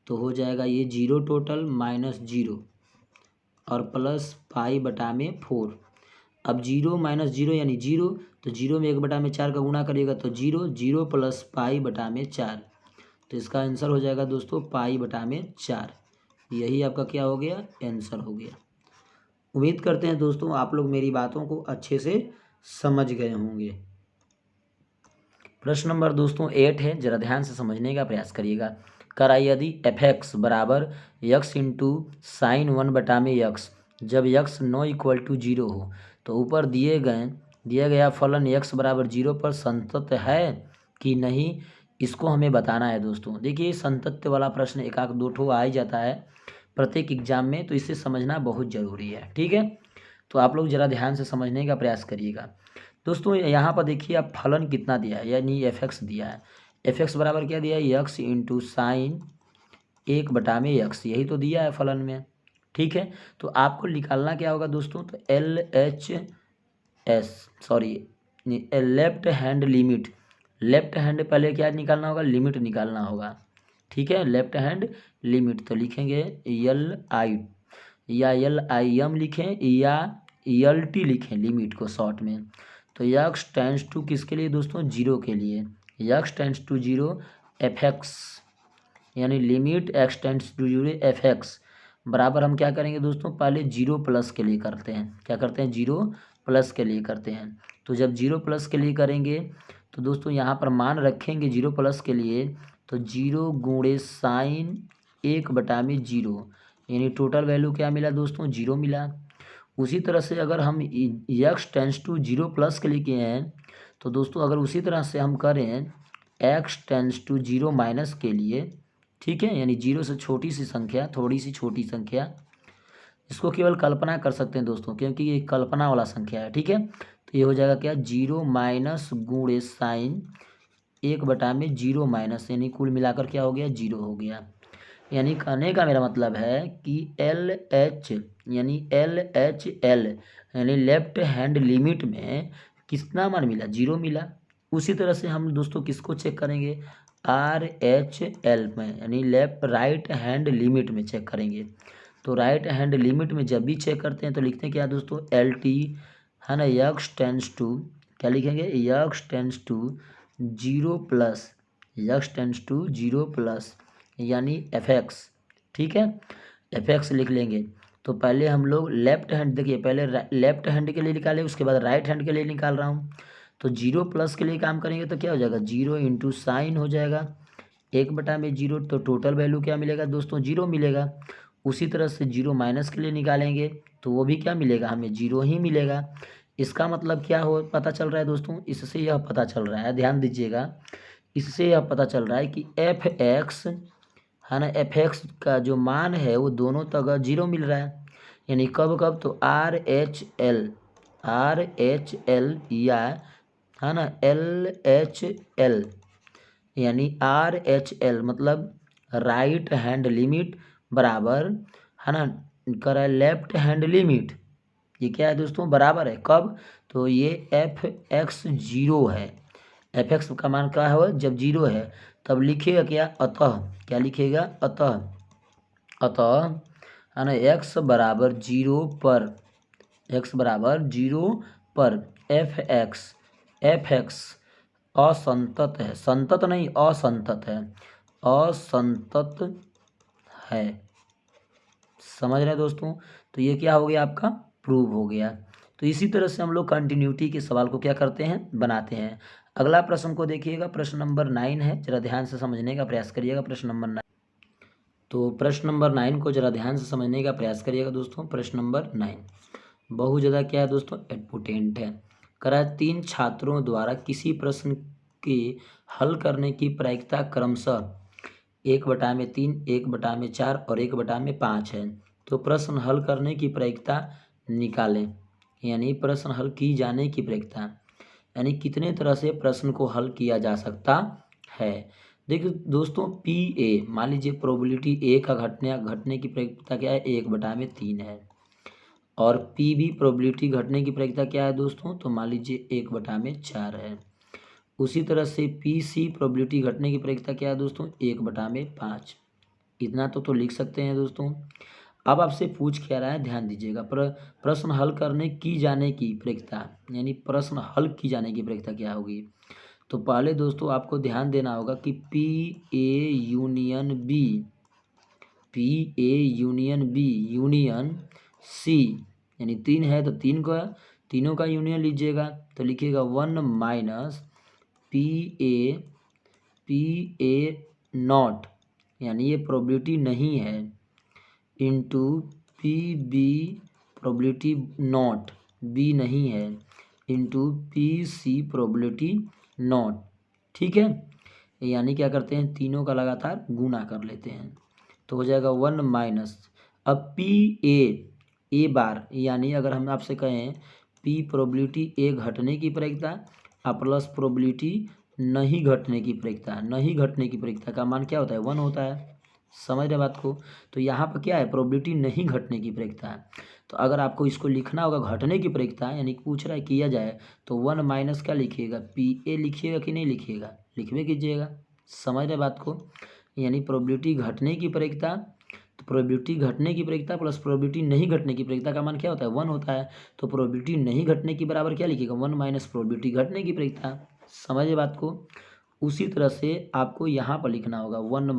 तो हो जाएगा ये 0 टोटल माइनस 0 और प्लस पाई बटा में 4। अब 0 माइनस 0 यानी 0, तो 0 में 1/4 का गुणा करिएगा तो 0, 0 प्लस पाई बटा में 4, तो इसका आंसर हो जाएगा दोस्तों पाई बटा में 4। यही आपका क्या हो गया, आंसर हो गया। उम्मीद करते हैं दोस्तों आप लोग मेरी बातों को अच्छे से समझ गए होंगे। प्रश्न नंबर दोस्तों 8 है, जरा ध्यान से समझने का प्रयास करिएगा। करा यदि f(x) बराबर x इंटू साइन 1 में x, जब x नो इक्वल टू 0 हो तो ऊपर दिया गया फलन x बराबर 0 पर संतत है कि नहीं, इसको हमें बताना है दोस्तों। देखिए संतत्य वाला प्रश्न एक आध दो ठो आ ही जाता है प्रत्येक एग्जाम में, तो इसे समझना बहुत ज़रूरी है। ठीक है, तो आप लोग ज़रा ध्यान से समझने का प्रयास करिएगा दोस्तों। यहाँ पर देखिए आप फलन कितना दिया है, यानी f(x) दिया है। f(x) बराबर क्या दिया है, x इंटू साइन 1 में x, यही तो दिया है फलन में। ठीक है, तो आपको निकालना क्या होगा दोस्तों, तो left hand limit, left hand पहले क्या निकालना होगा, लिमिट निकालना होगा। ठीक है, लेफ्ट हैंड लिमिट, तो लिखेंगे LI या LIM लिखें या ELT लिखें लिमिट को शॉर्ट में। तो x टेंड्स टू किसके लिए दोस्तों, 0 के लिए, x टेंड्स टू 0 f(x), यानी limit x tends to 0 f(x) बराबर हम क्या करेंगे दोस्तों, पहले 0 प्लस के लिए करते हैं, क्या करते हैं, 0 प्लस के लिए करते हैं। तो जब 0 प्लस के लिए करेंगे तो दोस्तों यहाँ पर मान रखेंगे 0 प्लस के लिए, तो 0 गुणे साइन 1/0, यानी टोटल वैल्यू क्या मिला दोस्तों, 0 मिला। उसी तरह से अगर हम x टेंड्स टू 0 प्लस के लिए किए हैं, तो दोस्तों अगर उसी तरह से हम करें x टेंड्स टू 0 माइनस के लिए, ठीक है, यानी 0 से छोटी सी संख्या, थोड़ी सी छोटी संख्या, इसको केवल कल्पना कर सकते हैं दोस्तों, क्योंकि ये कल्पना वाला संख्या है। ठीक है, तो ये हो जाएगा क्या, 0 माइनस गुणे साइन 1/0 माइनस, यानी कुल मिलाकर क्या हो गया, 0 हो गया। यानी कहने का मेरा मतलब है कि LH यानी LHL यानी लेफ्ट हैंड लिमिट में कितना मान मिला, 0 मिला। उसी तरह से हम दोस्तों किसको चेक करेंगे, RHL में, यानी लेफ्ट राइट हैंड लिमिट में चेक करेंगे। तो राइट हैंड लिमिट में जब भी चेक करते हैं तो लिखते हैं क्या दोस्तों, LT है ना, x टेंड्स टू, क्या लिखेंगे, x tends to 0 plus, x tends to 0 plus यानी f(x). ठीक है, f(x) लिख लेंगे। तो पहले हम लोग लेफ्ट हैंड, देखिए पहले लेफ्ट हैंड के लिए निकाले, उसके बाद राइट हैंड के लिए निकाल रहा हूँ। तो 0 प्लस के लिए काम करेंगे तो क्या हो जाएगा, 0 इंटू साइन हो जाएगा 1/0, तो टोटल वैल्यू क्या मिलेगा दोस्तों, 0 मिलेगा। उसी तरह से 0 माइनस के लिए निकालेंगे तो वो भी क्या मिलेगा, हमें 0 ही मिलेगा। इसका मतलब क्या हो पता चल रहा है दोस्तों, इससे यह पता चल रहा है, ध्यान दीजिएगा, इससे यह पता चल रहा है कि f(x) है ना, f(x) का जो मान है वो दोनों तक 0 मिल रहा है। यानी कब कब, तो RHL RHL या है ना LHL, यानी RHL मतलब राइट हैंड लिमिट बराबर है ना करा लेफ्ट हैंड लिमिट, ये क्या है दोस्तों बराबर है कब, तो ये fx 0 है, fx का मान क्या है जब 0 है तब लिखेगा क्या, अतः क्या लिखेगा, अतः है ना x बराबर 0 पर, x बराबर 0 पर fx असंतत है, संतत नहीं असंतत है, असंतत है, समझ रहे हैं दोस्तों। तो ये क्या हो गया आपका प्रूव हो गया। तो इसी तरह से हम लोग कंटिन्यूटी के सवाल को क्या करते हैं बनाते हैं। अगला प्रश्न को देखिएगा, प्रश्न नंबर 9 है, जरा ध्यान से समझने का प्रयास करिएगा। प्रश्न नंबर 9, तो प्रश्न नंबर 9 को जरा ध्यान से समझने का प्रयास करिएगा दोस्तों। प्रश्न नंबर 9 बहुत ज़्यादा क्या है दोस्तों इम्पोर्टेंट है। करा 3 छात्रों द्वारा किसी प्रश्न के हल करने की प्रायिकता क्रमशः 1/3, 1/4 और 1/5 है। तो प्रश्न हल करने की प्रायिकता निकालें, यानी प्रश्न हल की जाने की प्रायिकता, यानी कितने तरह से प्रश्न को हल किया जा सकता है। देखिए दोस्तों PA मान लीजिए प्रोबेबिलिटी A का घटने की प्रायिकता क्या है 1/3 है, और PB प्रोबेबिलिटी घटने की प्रायिकता क्या है दोस्तों, तो मान लीजिए 1/4 है। उसी तरह से PC प्रोबेबिलिटी घटने की प्रायिकता क्या है दोस्तों 1/5। इतना तो लिख सकते हैं दोस्तों। अब आपसे पूछ क्या रहा है ध्यान दीजिएगा, प्रश्न हल करने की जाने की प्रायिकता, यानी प्रश्न हल की जाने की प्रायिकता क्या होगी। तो पहले दोस्तों आपको ध्यान देना होगा कि PA union B, PA union B union C, यानी 3 है तो तीनों का यूनियन लीजिएगा, तो लिखिएगा 1 - PA नॉट, यानी ये प्रोबेबिलिटी नहीं है, into PB probability not, B नहीं है, इंटू PC प्रोबेबिलिटी नॉट, ठीक है। यानी क्या करते हैं तीनों का लगातार गुना कर लेते हैं, तो हो जाएगा 1 - अब PA बार, यानी अगर हम आपसे कहें P प्रोबेबिलिटी A घटने की प्रायिकता प्लस प्रोबेबिलिटी नहीं घटने की प्रायिकता, नहीं घटने की प्रायिकता का मान क्या होता है 1 होता है, समझ रहे बात को। तो यहाँ पर क्या है प्रोबेबिलिटी नहीं घटने की प्रायिकता है, तो अगर आपको इसको लिखना होगा घटने की प्रायिकता, यानी पूछ रहा है किया जाए, तो 1 - क्या लिखिएगा PA लिखिएगा कि नहीं लिखिएगा, लिखवे कीजिएगा, समझ रहे बात को। यानी प्रोबेबिलिटी घटने की प्रायिकता, तो प्रोबेबिलिटी घटने की प्रायिकता प्लस प्रोबेबिलिटी नहीं घटने की प्रायिकता का मान क्या होता है 1 होता है, तो प्रोबेबिलिटी नहीं घटने की बराबर क्या लिखिएगा 1 - प्रोबेबिलिटी घटने की प्रायिकता, समझे बात को। उसी तरह से आपको यहाँ पर लिखना होगा 1 -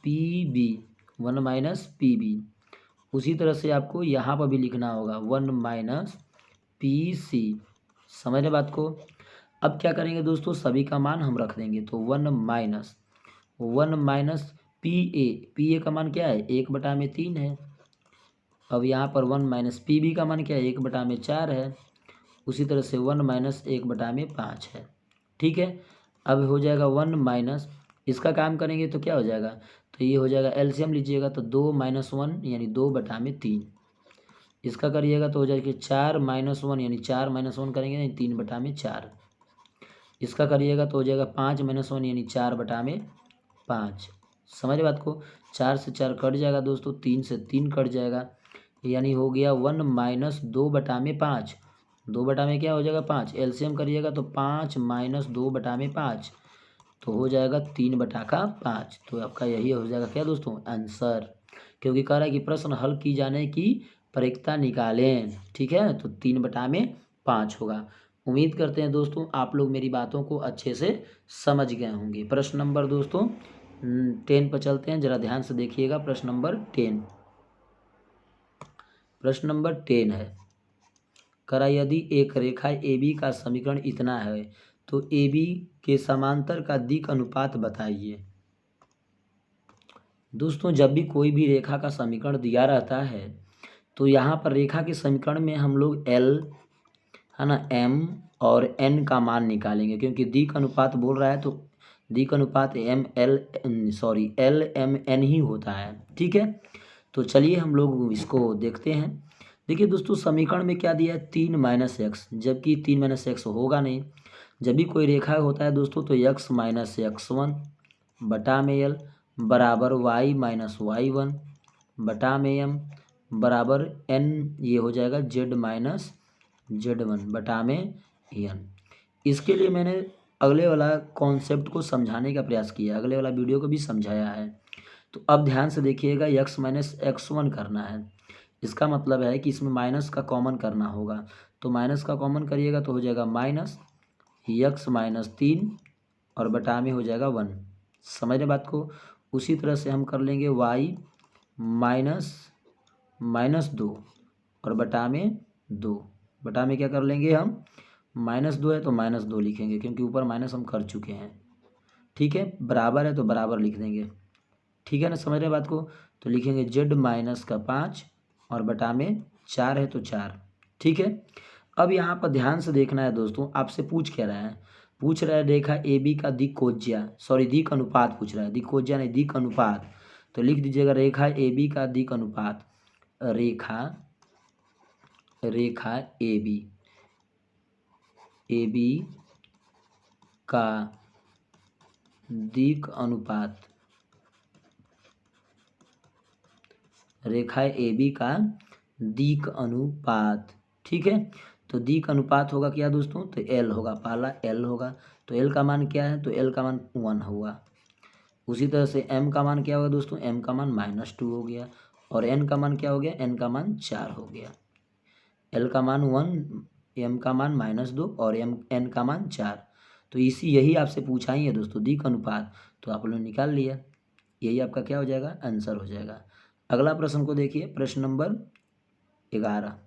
PB, 1 - PB। उसी तरह से आपको यहाँ पर भी लिखना होगा 1 - PC, समझ रहे बात को। अब क्या करेंगे दोस्तों सभी का मान हम रख देंगे, तो 1 - PA का मान क्या है 1/3 है। अब यहाँ पर 1 - PB का मान क्या है 1/4 है। उसी तरह से 1 - 1/5 है, ठीक है। अब हो जाएगा 1 - इसका काम करेंगे तो क्या हो जाएगा, तो ये हो जाएगा एलसीएम लीजिएगा, तो 2 - 1 यानी 2/3। इसका करिएगा तो हो जाएगा 4 - 1 यानी 4 - 1 करेंगे यानी 3/4। इसका करिएगा तो हो जाएगा 5 - 1 यानी 4/5, समझ बात को। 4 से 4 कट जाएगा दोस्तों, 3 से 3 कट जाएगा, यानी हो गया 1 - 2/5। 2 क्या हो जाएगा 5, एलसीएम करिएगा तो 5 - 2/5, तो हो जाएगा 3/5। तो आपका यही हो जाएगा क्या दोस्तों आंसर, क्योंकि कह रहा है कि प्रश्न हल की जाने की प्रायिकता निकालें, ठीक है, तो 3/5 होगा। उम्मीद करते हैं दोस्तों आप लोग मेरी बातों को अच्छे से समझ गए होंगे। प्रश्न नंबर दोस्तों 10 पर चलते हैं, जरा ध्यान से देखिएगा। प्रश्न नंबर 10, प्रश्न नंबर 10 है, करा यदि एक रेखा AB का समीकरण इतना है तो AB के समांतर का दिक् अनुपात बताइए। दोस्तों जब भी कोई भी रेखा का समीकरण दिया रहता है तो यहाँ पर रेखा के समीकरण में हम लोग L है ना M और N का मान निकालेंगे, क्योंकि दिक् अनुपात बोल रहा है तो दिक् अनुपात LMN ही होता है, ठीक है। तो चलिए हम लोग इसको देखते हैं। देखिए दोस्तों समीकरण में क्या दिया है 3 माइनस एक्स, जबकि 3 माइनस एक्स होगा नहीं। जब भी कोई रेखा होता है दोस्तों तो एक्स माइनस एक्स वन बटा में एल बराबर वाई माइनस वाई वन बटा में एम बराबर एन, ये हो जाएगा जेड माइनस जेड वन बटा में एन। इसके लिए मैंने अगले वाला कॉन्सेप्ट को समझाने का प्रयास किया, अगले वाला वीडियो को भी समझाया है। तो अब ध्यान से देखिएगा एक्स माइनस एक्स वन करना है, इसका मतलब है कि इसमें माइनस का कॉमन करना होगा। तो माइनस का कॉमन करिएगा तो हो जाएगा माइनस एक्स माइनस 3 और बटा में हो जाएगा 1। समझ रहे बात को। उसी तरह से हम कर लेंगे वाई माइनस माइनस 2 और बटा में 2, बटा में क्या कर लेंगे हम माइनस 2 है तो माइनस 2 लिखेंगे क्योंकि ऊपर माइनस हम कर चुके हैं। ठीक है, बराबर है तो बराबर लिख देंगे। ठीक है ना, समझ रहे बात को। तो लिखेंगे जेड माइनस का 5 और बटा में 4 है तो 4। ठीक है, अब यहाँ पर ध्यान से देखना है दोस्तों, आपसे पूछ क्या रहा है, पूछ रहा है रेखा ए बी का दिक्कोज्या, सॉरी दिक् अनुपात पूछ रहा है, दिक्कोज्या नहीं दिक् अनुपात। तो लिख दीजिएगा रेखा ए बी का दिक् अनुपात, रेखा रेखा ए बी का दिक् अनुपात, रेखा ए बी का दिक् अनुपात। ठीक है, तो दिक् अनुपात होगा क्या दोस्तों, तो एल होगा, पहला एल होगा। तो एल का मान क्या है, तो एल का मान 1 होगा। उसी तरह से एम का मान क्या होगा दोस्तों, एम का मान -2 हो गया। और एन का मान क्या हो गया, एन का मान 4 हो गया। एल का मान 1, एम का मान -2 और एन का मान 4। तो यही आपसे पूछा ही है दोस्तों दिक् अनुपात, तो आप लोग निकाल लिया, यही आपका क्या हो जाएगा, आंसर हो जाएगा। अगला प्रश्न को देखिए, प्रश्न नंबर 11।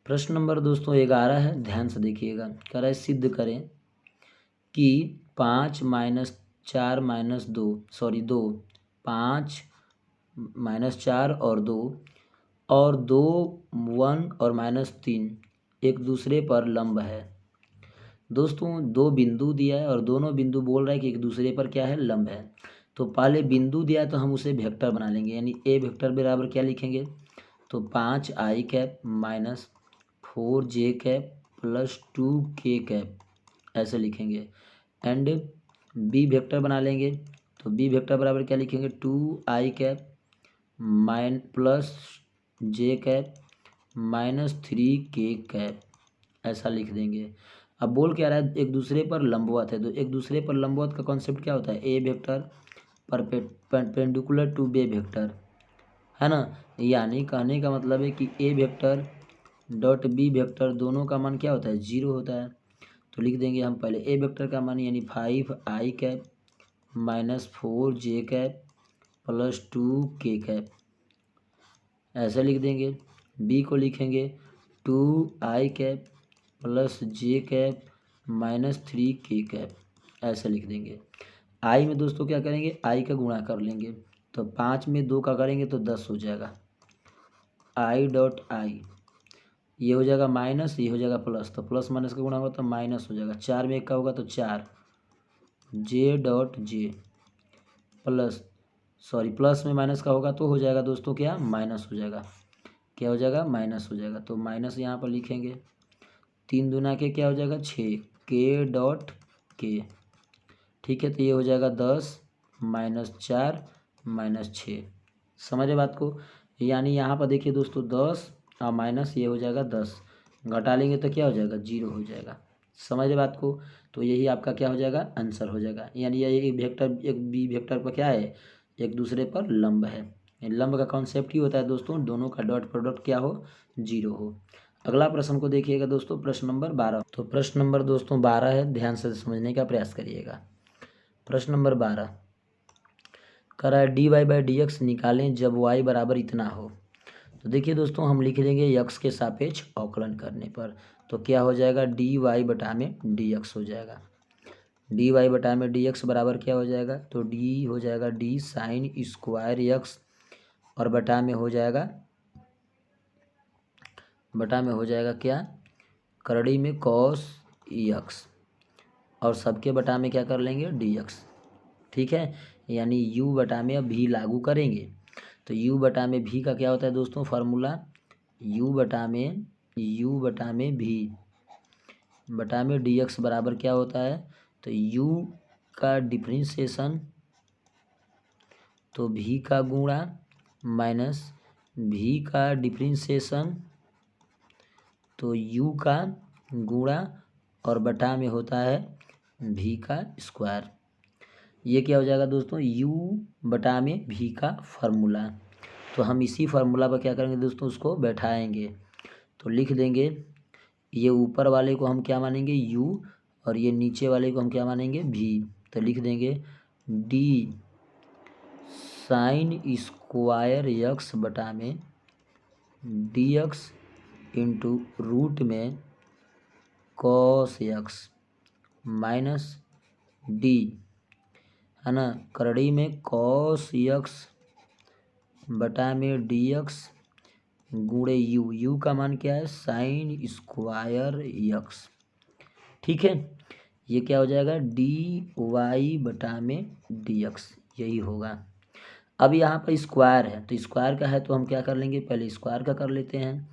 प्रश्न नंबर दोस्तों 11 है, ध्यान से देखिएगा। कह रहा है सिद्ध करें कि 5 माइनस 4 माइनस 2 सॉरी 2 5 माइनस 4 और 2 और 2 1 और -3 एक दूसरे पर लंब है। दोस्तों 2 बिंदु दिया है और दोनों बिंदु बोल रहा है कि एक दूसरे पर क्या है, लंब है। तो पहले बिंदु दिया है तो हम उसे वेक्टर बना लेंगे, यानी ए वेक्टर बराबर क्या लिखेंगे, तो 5 आई कैप माइनस 4 जे कैप प्लस 2 के कैप ऐसे लिखेंगे। एंड बी वेक्टर बना लेंगे, तो बी वेक्टर बराबर क्या लिखेंगे, 2 आई कैप माइन प्लस जे कैप -3 के कैप ऐसा लिख देंगे। अब बोल क्या रहा है, एक दूसरे पर लंबवत है, तो एक दूसरे पर लंबवत का कॉन्सेप्ट क्या होता है, A vector perpendicular to B vector, है ना। यानी कहने का मतलब है कि A vector dot B vector दोनों का मान क्या होता है, 0 होता है। तो लिख देंगे हम पहले ए वेक्टर का मान यानी 5 आई कैप -4 जे कैप प्लस 2 के कैप ऐसे लिख देंगे। बी को लिखेंगे 2 आई कैप प्लस जे कैप -3 के कैप ऐसे लिख देंगे। आई में दोस्तों क्या करेंगे, आई का गुणा कर लेंगे, तो 5 में 2 का करेंगे तो 10 हो जाएगा। आई डॉट आई ये हो जाएगा माइनस, ये हो जाएगा प्लस, तो प्लस माइनस का गुणा होगा तो माइनस हो जाएगा। 4 में 1 का होगा तो 4 J dot J plus plus में माइनस का होगा तो हो जाएगा दोस्तों क्या, माइनस हो जाएगा। क्या हो जाएगा, माइनस हो जाएगा। तो माइनस यहाँ पर लिखेंगे, 3 दूना के क्या हो जाएगा 6 के डॉट के। ठीक है, तो ये हो जाएगा 10 -4 -6। समझ रहे बात को। यानी यहाँ पर देखिए दोस्तों 10 और माइनस ये हो जाएगा 10, घटा लेंगे तो क्या हो जाएगा, 0 हो जाएगा। समझ रहे बात को। तो यही आपका क्या हो जाएगा, आंसर हो जाएगा। यानी ये एक वेक्टर एक बी वेक्टर पर क्या है, एक दूसरे पर लंब है। लंब का कॉन्सेप्ट ही होता है दोस्तों दोनों का डॉट प्रोडक्ट क्या हो, 0 हो। अगला प्रश्न को देखिएगा दोस्तों, प्रश्न नंबर 12। तो प्रश्न नंबर दोस्तों 12 है, ध्यान से समझने का प्रयास करिएगा। प्रश्न नंबर 12 कह रहा है dy/dx निकालें जब y बराबर इतना हो। तो देखिए दोस्तों हम लिख देंगे x के सापेक्ष अवकलन करने पर, तो क्या हो जाएगा dy बटा में dx हो जाएगा। dy बटा में dx बराबर क्या हो जाएगा, तो d हो जाएगा d साइन स्क्वायर x और बटा में हो जाएगा क्या, करड़ी में cos x और सबके बटा में क्या कर लेंगे dx। ठीक है, यानी u बटा में अब भी लागू करेंगे। तो u बटा में v का क्या होता है दोस्तों फार्मूला, u बटा में v बटा में dx बराबर क्या होता है, तो u का डिफ्रेंशिएशन तो v का गुणा माइनस v का डिफ्रेंशिएशन तो u का गुणा और बटा में होता है v का स्क्वायर। ये क्या हो जाएगा दोस्तों, u बटा में v का फार्मूला। तो हम इसी फार्मूला पर क्या करेंगे दोस्तों, उसको बैठाएंगे। तो लिख देंगे, ये ऊपर वाले को हम क्या मानेंगे u और ये नीचे वाले को हम क्या मानेंगे v। तो लिख देंगे d साइन स्क्वायर यक्स बटा में dx इंटू रूट में कॉस यक्स माइनस डी, है ना, करड़ी में कॉस यक्स बटा में dx गुणे u का मान क्या है साइन स्क्वायर यक्स। ठीक है, ये क्या हो जाएगा dy बटा में dx, यही होगा। अब यहाँ पर स्क्वायर है, तो स्क्वायर का है तो हम क्या कर लेंगे, पहले स्क्वायर का कर लेते हैं।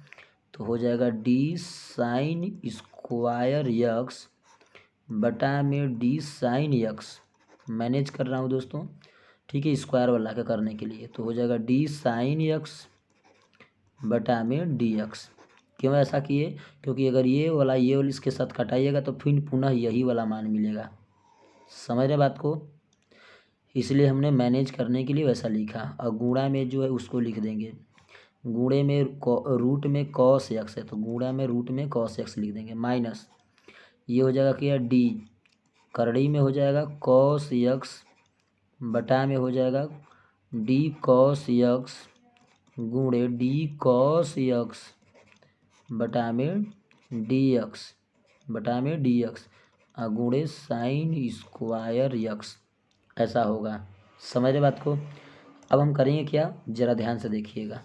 तो हो जाएगा d साइन स्क्वायर यक्स बटा में d साइन यक्स, मैनेज कर रहा हूँ दोस्तों, ठीक है, स्क्वायर वाला का करने के लिए। तो हो जाएगा d साइन यक्स बटा में dx। क्यों ऐसा किए, क्योंकि अगर ये वाला इसके साथ घटाइएगा तो फिर पुनः यही वाला मान मिलेगा। समझ रहे बात को, इसलिए हमने मैनेज करने के लिए वैसा लिखा। और गुणा में जो है उसको लिख देंगे, गुणे में रूट में कॉस एक्स है तो गुणा में रूट में कॉस एक्स लिख देंगे, माइनस ये हो जाएगा क्या डी, करड़ी में हो जाएगा कॉस एक्स बटा में हो जाएगा डी कॉस एक्स गुणे डी कॉस एक्स बटा में डी एक्स बटा में डी एक्स गुणे साइन स्क्वायर एक्स, ऐसा होगा। समझ रहे बात को। अब हम करेंगे क्या, जरा ध्यान से देखिएगा।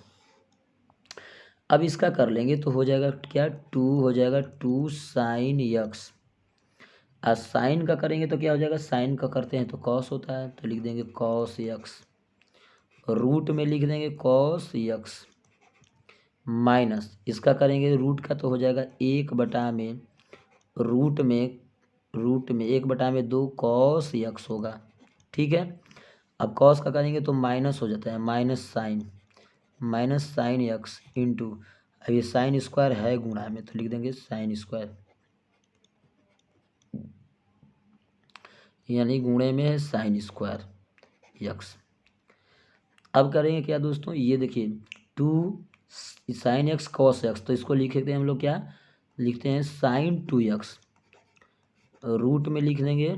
अब इसका कर लेंगे तो हो जाएगा क्या, टू हो जाएगा टू साइन यक्स। आज साइन का करेंगे तो क्या हो जाएगा, साइन का करते हैं तो कॉस होता है, तो लिख देंगे कॉस यक्स, रूट में लिख देंगे कॉस यक्स माइनस इसका करेंगे रूट का तो हो जाएगा एक बटा में रूट में एक बटा में दो कॉस यक्स होगा। ठीक है, अब कॉस का करेंगे तो माइनस हो जाता है, माइनस साइन यक्स इंटू, अब ये साइन स्क्वायर है गुणा में तो लिख देंगे साइन स्क्वायर, यानी गुणे में है साइन स्क्वायर यक्स। अब करेंगे क्या दोस्तों, ये देखिए two sine X cos X, तो इसको लिखते हैं हम लोग, क्या लिखते हैं साइन टू एक्स, रूट में लिख देंगे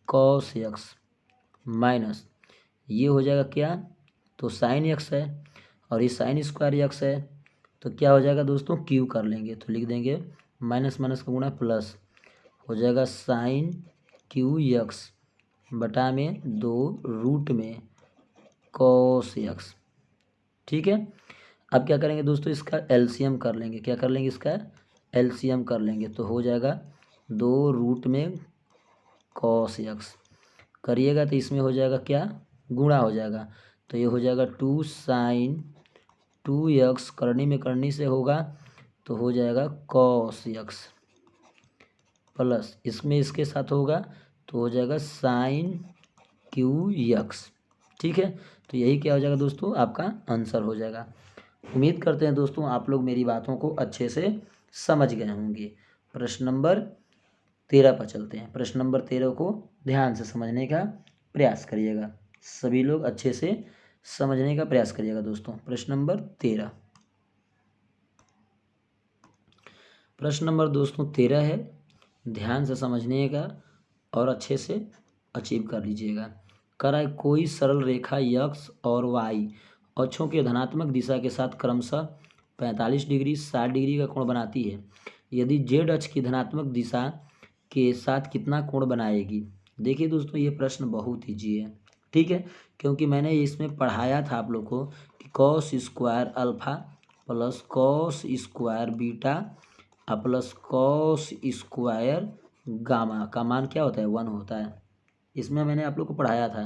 कॉस एक्स माइनस ये हो जाएगा क्या, तो साइन एक्स है और ये साइन स्क्वायर एक्स है तो क्या हो जाएगा दोस्तों, क्यू कर लेंगे तो लिख देंगे माइनस माइनस का गुणा प्लस हो जाएगा साइन क्यू एक्स बटा में दो रूट में कॉस एक्स। ठीक है, अब क्या करेंगे दोस्तों, इसका एलसीएम कर लेंगे, क्या कर लेंगे, इसका एलसीएम कर लेंगे तो हो जाएगा दो रूट में कॉस एक्स, करिएगा तो इसमें हो जाएगा क्या, गुणा हो जाएगा, तो ये हो जाएगा टू साइन टू एक्स, करनी से होगा तो हो जाएगा कॉस एक्स प्लस इसमें इसके साथ होगा तो हो जाएगा साइन क्यू एक्स। ठीक है, तो यही क्या हो जाएगा दोस्तों, आपका आंसर हो जाएगा। उम्मीद करते हैं दोस्तों आप लोग मेरी बातों को अच्छे से समझ गए होंगे। प्रश्न नंबर 13 पर चलते हैं। प्रश्न नंबर 13 को ध्यान से समझने का प्रयास करिएगा, सभी लोग अच्छे से समझने का प्रयास करिएगा दोस्तों। प्रश्न नंबर 13, प्रश्न नंबर दोस्तों 13 है, ध्यान से समझने का और अच्छे से अचीव कर लीजिएगा। कर है कोई सरल रेखा x और y अक्षों के धनात्मक दिशा के साथ क्रमशः 45 डिग्री 60 डिग्री का कोण बनाती है, यदि z अक्ष की धनात्मक दिशा के साथ कितना कोण बनाएगी। देखिए दोस्तों ये प्रश्न बहुत ईजी है, ठीक है, क्योंकि मैंने इसमें पढ़ाया था आप लोग को कि cos square alpha plus cos square beta plus cos square gamma का मान क्या होता है, 1 होता है। इसमें मैंने आप लोग को पढ़ाया था।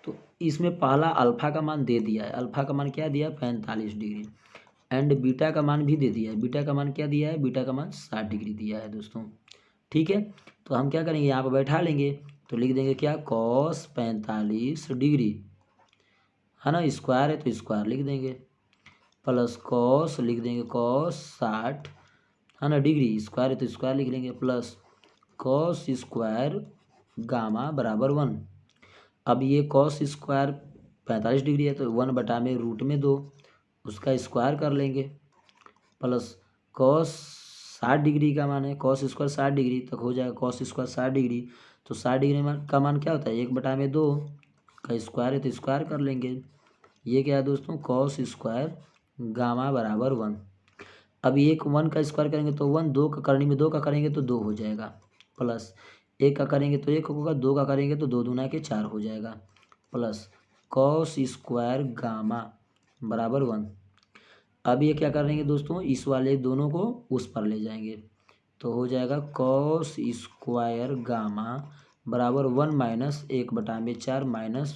तो इसमें पहला अल्फ़ा का मान दे दिया है, अल्फ़ा का मान क्या दिया है 45 डिग्री, एंड बीटा का मान भी दे दिया है, बीटा का मान क्या दिया है, बीटा का मान 60 डिग्री दिया है दोस्तों। ठीक है, तो हम क्या करेंगे यहाँ पर बैठा लेंगे, तो लिख देंगे क्या कॉस 45 डिग्री, है ना, स्क्वायर है तो स्क्वायर लिख देंगे, प्लस कॉस लिख देंगे कॉस 60, है ना, डिग्री, स्क्वायर है तो स्क्वायर लिख लेंगे, प्लस कॉस स्क्वायर गामा बराबर 1। अब ये कॉस स्क्वायर 45 डिग्री है तो 1/√2 उसका स्क्वायर कर लेंगे, प्लस कॉस 60 डिग्री का मान है, कॉस स्क्वायर 60 डिग्री तक हो जाएगा, कॉस स्क्वायर 60 डिग्री, तो 60 डिग्री का मान क्या होता है 1/2 का स्क्वायर है तो स्क्वायर कर लेंगे। ये क्या है दोस्तों कॉस स्क्वायर गामा बराबर 1। अब एक 1 का स्क्वायर करेंगे तो 1, 2 का करने में 2 का करेंगे तो 2 हो जाएगा, प्लस 1 का करेंगे तो 1 होगा, 2 का करेंगे तो 2 दूना के 4 हो जाएगा, प्लस कॉस स्क्वायर गामा बराबर 1। अब ये क्या करेंगे दोस्तों इस वाले दोनों को उस पर ले जाएंगे, तो हो जाएगा कॉस स्क्वायर गामा बराबर 1 माइनस 1/4 माइनस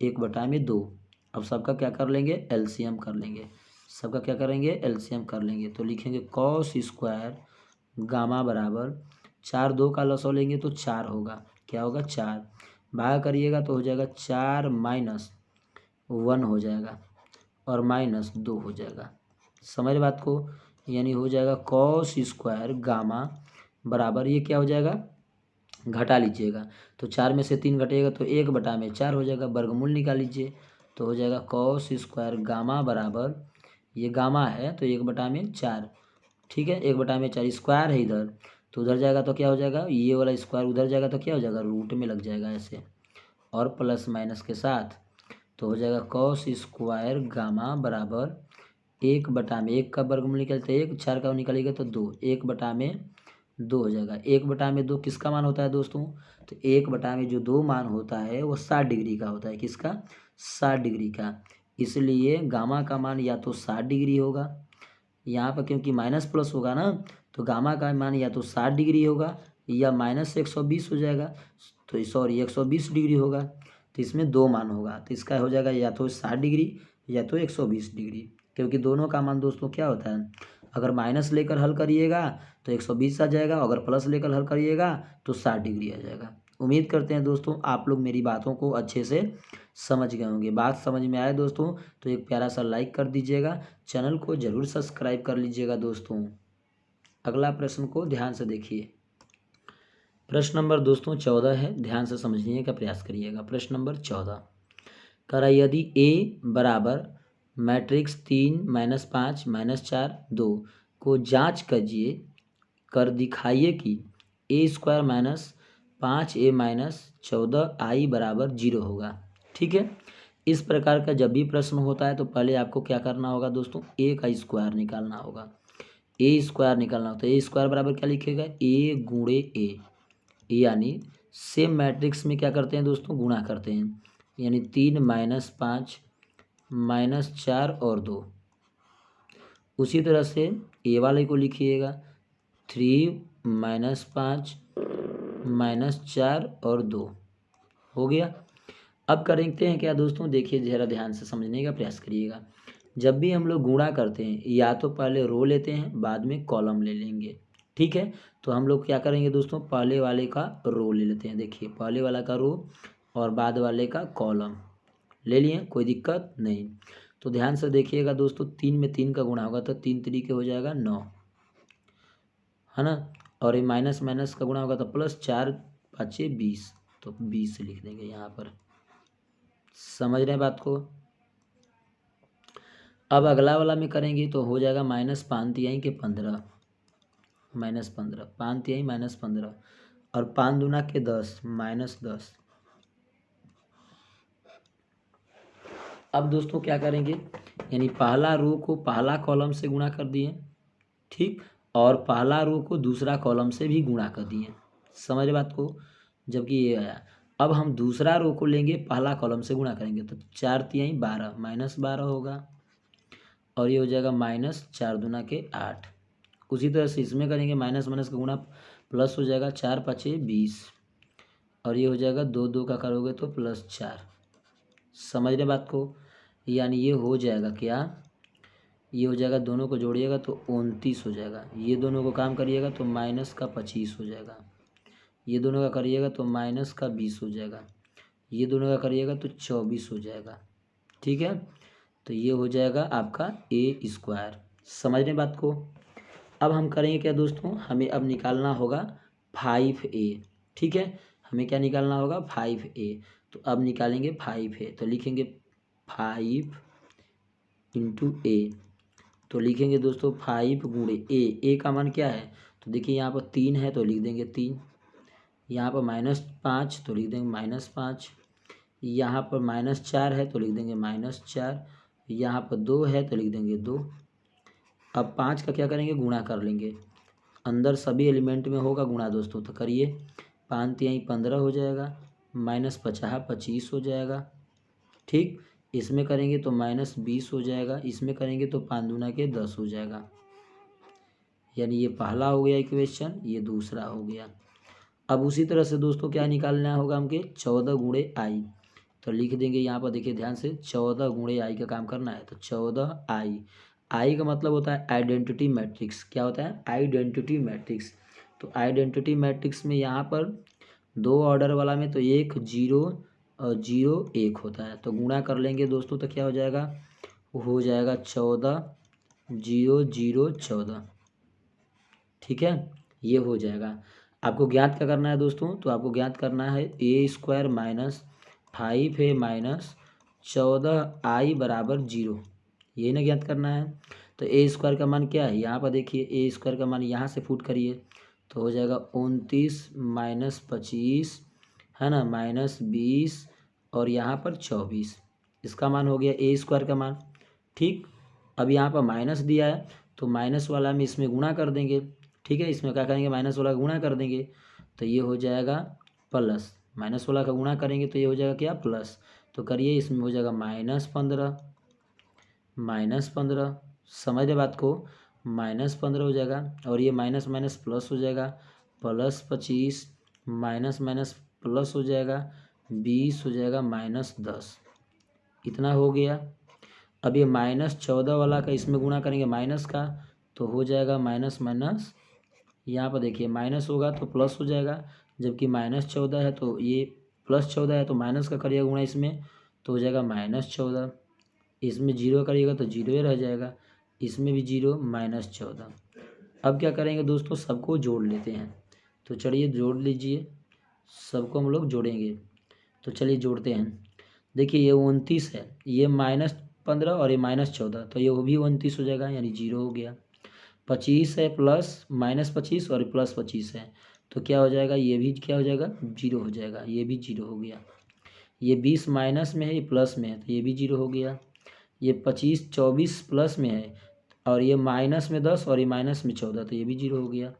1/2। अब सबका क्या कर लेंगे एलसीएम कर लेंगे, सबका क्या करेंगे एलसीएम कर लेंगे, तो लिखेंगे कॉस स्क्वायर गामा बराबर 4, 2 का लसौ लेंगे तो 4 होगा, क्या होगा 4, भाग करिएगा तो हो जाएगा 4 माइनस 1 हो जाएगा और माइनस 2 हो जाएगा, समझ रहे बात को, यानी हो जाएगा कॉस स्क्वायर गामा बराबर ये क्या हो जाएगा घटा लीजिएगा, तो 4 में से 3 घटेगा तो 1/4 हो जाएगा, वर्गमूल निकाल लीजिए, तो हो जाएगा कॉस स्क्वायर गामा बराबर ये गामा है तो 1/4, ठीक है 1/4 स्क्वायर है इधर, तो उधर जाएगा तो क्या हो जाएगा ये वाला स्क्वायर उधर जाएगा तो क्या हो जाएगा रूट में लग जाएगा ऐसे, और प्लस माइनस के साथ, तो हो जाएगा कॉस स्क्वायर गामा बराबर 1 का वर्गमूल निकलते 1, 4 का निकलेगा तो 2, 1/2 हो जाएगा, 1/2 किसका मान होता है दोस्तों, तो 1/2 मान होता है वो 60 डिग्री का होता है, किसका 60 डिग्री का, इसलिए गामा का मान या तो 60 डिग्री होगा, यहाँ पर क्योंकि माइनस प्लस होगा ना, तो गामा का मान या तो 60 डिग्री होगा या माइनस 120 हो जाएगा, तो सॉरी 120 डिग्री होगा, तो इसमें 2 मान होगा, तो इसका हो जाएगा या तो 60 डिग्री या तो 120 डिग्री, क्योंकि दोनों का मान दोस्तों क्या होता है, अगर माइनस लेकर हल करिएगा तो 120 आ जाएगा, अगर प्लस लेकर हल करिएगा तो 60 डिग्री आ जाएगा। उम्मीद करते हैं दोस्तों आप लोग मेरी बातों को अच्छे से समझ गए होंगे, बात समझ में आए दोस्तों तो एक प्यारा सा लाइक कर दीजिएगा, चैनल को ज़रूर सब्सक्राइब कर लीजिएगा दोस्तों। अगला प्रश्न को ध्यान से देखिए, प्रश्न नंबर दोस्तों 14 है, ध्यान से समझने का प्रयास करिएगा। प्रश्न नंबर 14 कह रहा यदि ए बराबर मैट्रिक्स 3 -5 -4 2 को जांच कीजिए कर दिखाइए कि a² - 5a - 14i बराबर 0 होगा। ठीक है, इस प्रकार का जब भी प्रश्न होता है तो पहले आपको क्या करना होगा दोस्तों a का स्क्वायर निकालना होगा, ए स्क्वायर निकालना होता है, ए स्क्वायर बराबर क्या लिखेगा ए गुणे ए, यानी सेम मैट्रिक्स में क्या करते हैं दोस्तों गुणा करते हैं, यानी 3 -5 -4 और 2। उसी तरह से ए वाले को लिखिएगा 3 -5 -4 और 2 हो गया। अब करते हैं क्या दोस्तों, देखिए ज़रा ध्यान से समझने का प्रयास करिएगा। जब भी हम लोग गुणा करते हैं या तो पहले रो लेते हैं बाद में कॉलम ले लेंगे, ठीक है, तो हम लोग क्या करेंगे दोस्तों पहले वाले का रो ले लेते हैं, देखिए पहले वाला का रो और बाद वाले का कॉलम ले लिए, कोई दिक्कत नहीं। तो ध्यान से देखिएगा दोस्तों 3 में 3 का गुणा होगा तो 3 तरीके हो जाएगा 9, है ना, और ये माइनस माइनस का गुणा होगा तो प्लस 4 5 20, तो 20 लिख देंगे यहाँ पर, समझ रहे हैं बात को। अब अगला वाला में करेंगे तो हो जाएगा -5 के 15 -15 5 -15 और 5 दूना के 10 -10। अब दोस्तों क्या करेंगे, यानी पहला रो को पहला कॉलम से गुणा कर दिए, ठीक, और पहला रो को दूसरा कॉलम से भी गुणा कर दिए, समझ बात को, जबकि ये आया। अब हम दूसरा रो को लेंगे पहला कॉलम से गुणा करेंगे तो 4 तिहाई 12 -12 होगा, और ये हो जाएगा -4 दूना के 8। उसी तरह से इसमें करेंगे माइनस माइनस का गुणा प्लस हो जाएगा 4 5 20, और ये हो जाएगा 2 2 का करोगे तो +4, समझ रहे बात को। यानी ये हो जाएगा क्या, ये हो जाएगा, दोनों को जोड़िएगा तो 29 हो जाएगा, ये दोनों को काम करिएगा तो माइनस का 25 हो जाएगा, ये दोनों का करिएगा तो माइनस का 20 हो जाएगा, ये दोनों का करिएगा तो 24 हो जाएगा। ठीक है, तो ये हो जाएगा आपका ए स्क्वायर। समझ रहे बात को। अब हम करेंगे क्या दोस्तों, हमें अब निकालना होगा 5a। ठीक है, हमें क्या निकालना होगा 5a। तो अब निकालेंगे 5a, तो लिखेंगे 5 इंटू ए। तो लिखेंगे दोस्तों 5 गुणे ए का मान क्या है, तो देखिए यहाँ पर 3 है तो लिख देंगे 3, यहाँ पर -5 तो लिख देंगे -5, यहाँ पर -4 है तो लिख देंगे -4, यहाँ पर 2 है तो लिख देंगे 2। अब 5 का क्या करेंगे, गुणा कर लेंगे, अंदर सभी एलिमेंट में होगा गुणा दोस्तों, तो करिए 5 तिहाई 15 हो जाएगा, -50 25 हो जाएगा। ठीक, इसमें करेंगे तो -20 हो जाएगा, इसमें करेंगे तो 5 दूना के 10 हो जाएगा। यानी ये पहला हो गया इक्वेशन, ये दूसरा हो गया। अब उसी तरह से दोस्तों क्या निकालना होगा हमके, 14 गुणे आई। तो लिख देंगे यहाँ पर, देखिए ध्यान से, 14 गुणे आई का काम करना है, तो 14 आई का मतलब होता है आइडेंटिटी मैट्रिक्स। क्या होता है, आइडेंटिटी मैट्रिक्स। तो आइडेंटिटी मैट्रिक्स में यहाँ पर 2 ऑर्डर वाला में तो 1 0 और 0 1 होता है, तो गुणा कर लेंगे दोस्तों तो क्या हो जाएगा, हो जाएगा 14 0 0 14। ठीक है, ये हो जाएगा। आपको ज्ञात क्या करना है दोस्तों, तो आपको ज्ञात करना है ए square minus 5a minus 14i बराबर 0, ये ना ज्ञात करना है। तो ए स्क्वायर का मान क्या है, यहाँ पर देखिए ए स्क्वायर का मान यहाँ से फुट करिए तो हो जाएगा 29 माइनस 25 है ना, -20 और यहाँ पर 24, इसका मान हो गया ए स्क्वायर का मान। ठीक, अब यहाँ पर माइनस दिया है तो माइनस वाला में इसमें गुणा कर देंगे। ठीक है, इसमें क्या करेंगे, माइनस वाला गुणा कर देंगे तो ये हो जाएगा प्लस, माइनस वाला का गुणा करेंगे तो ये हो जाएगा क्या, प्लस। तो करिए, इसमें हो जाएगा -15 समझ रहे बात को, -15 हो जाएगा, और ये माइनस माइनस प्लस हो जाएगा, +25 माइनस माइनस प्लस हो जाएगा 20 हो जाएगा -10, इतना हो गया। अब ये -14 वाला का इसमें गुणा करेंगे माइनस का तो हो जाएगा माइनस माइनस, यहाँ पर देखिए माइनस होगा तो प्लस हो जाएगा, जबकि -14 है तो ये +14 है, तो माइनस का करिएगा गुणा इसमें तो हो जाएगा -14, इसमें 0 करिएगा तो 0 ही रह जाएगा, इसमें भी 0 -14। अब क्या करेंगे दोस्तों, सबको जोड़ लेते हैं। तो चलिए जोड़ लीजिए, सबको हम लोग जोड़ेंगे। तो चलिए जोड़ते हैं। देखिए ये 29 है, ये -15 और ये -14, तो ये वो भी 29 हो जाएगा, यानी 0 हो गया। 25 है प्लस -25 और +25 है, तो क्या हो जाएगा, ये भी क्या हो जाएगा, 0 हो जाएगा, ये भी 0 हो गया। ये 20 माइनस में है, ये प्लस में है, तो ये भी 0 हो गया। ये 25 24 प्लस में है और ये माइनस में 10 और ये माइनस में 14, तो ये भी 0 हो गया,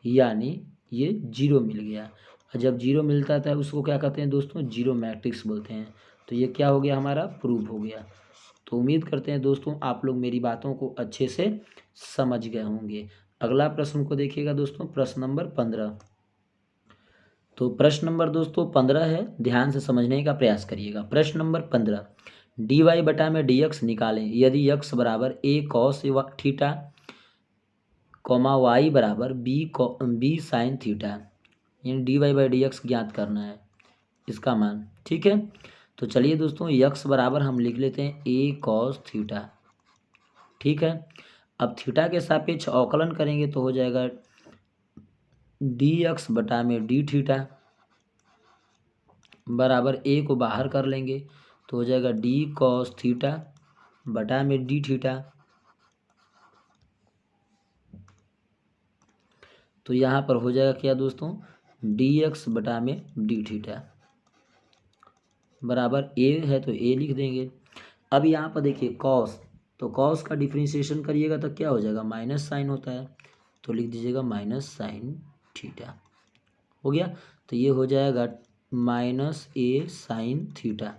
यानी ये 0 मिल गया। और जब 0 मिलता था उसको क्या कहते हैं दोस्तों, जीरो मैट्रिक्स बोलते हैं। तो ये क्या हो गया, हमारा प्रूफ हो गया। तो उम्मीद करते हैं दोस्तों आप लोग मेरी बातों को अच्छे से समझ गए होंगे। अगला प्रश्न को देखिएगा दोस्तों, प्रश्न नंबर 15। तो प्रश्न नंबर दोस्तों 15 है, ध्यान से समझने का प्रयास करिएगा। प्रश्न नंबर 15, डी वाई बटा में डी एक्स निकालें यदि x बराबर a cos थीटा y बराबर b साइन थीटा, यानी D Y by D X ज्ञात करना है इसका मान। ठीक है, तो चलिए दोस्तों x बराबर हम लिख लेते हैं a cos थीटा। ठीक है, अब थीटा के सापेक्ष अवकलन करेंगे तो हो जाएगा डी एक्स बटा में डी थीटा बराबर a को बाहर कर लेंगे तो हो जाएगा डी कॉस थीटा बटा में डी थीटा। तो यहाँ पर हो जाएगा क्या दोस्तों, डी एक्स बटा में डी थीटा बराबर a है तो a लिख देंगे। अब यहाँ पर देखिए कॉस, तो कॉस का डिफ्रेंशिएशन करिएगा तो क्या हो जाएगा, माइनस साइन होता है, तो लिख दीजिएगा माइनस साइन थीटा हो गया। तो ये हो जाएगा -a साइन थीटा।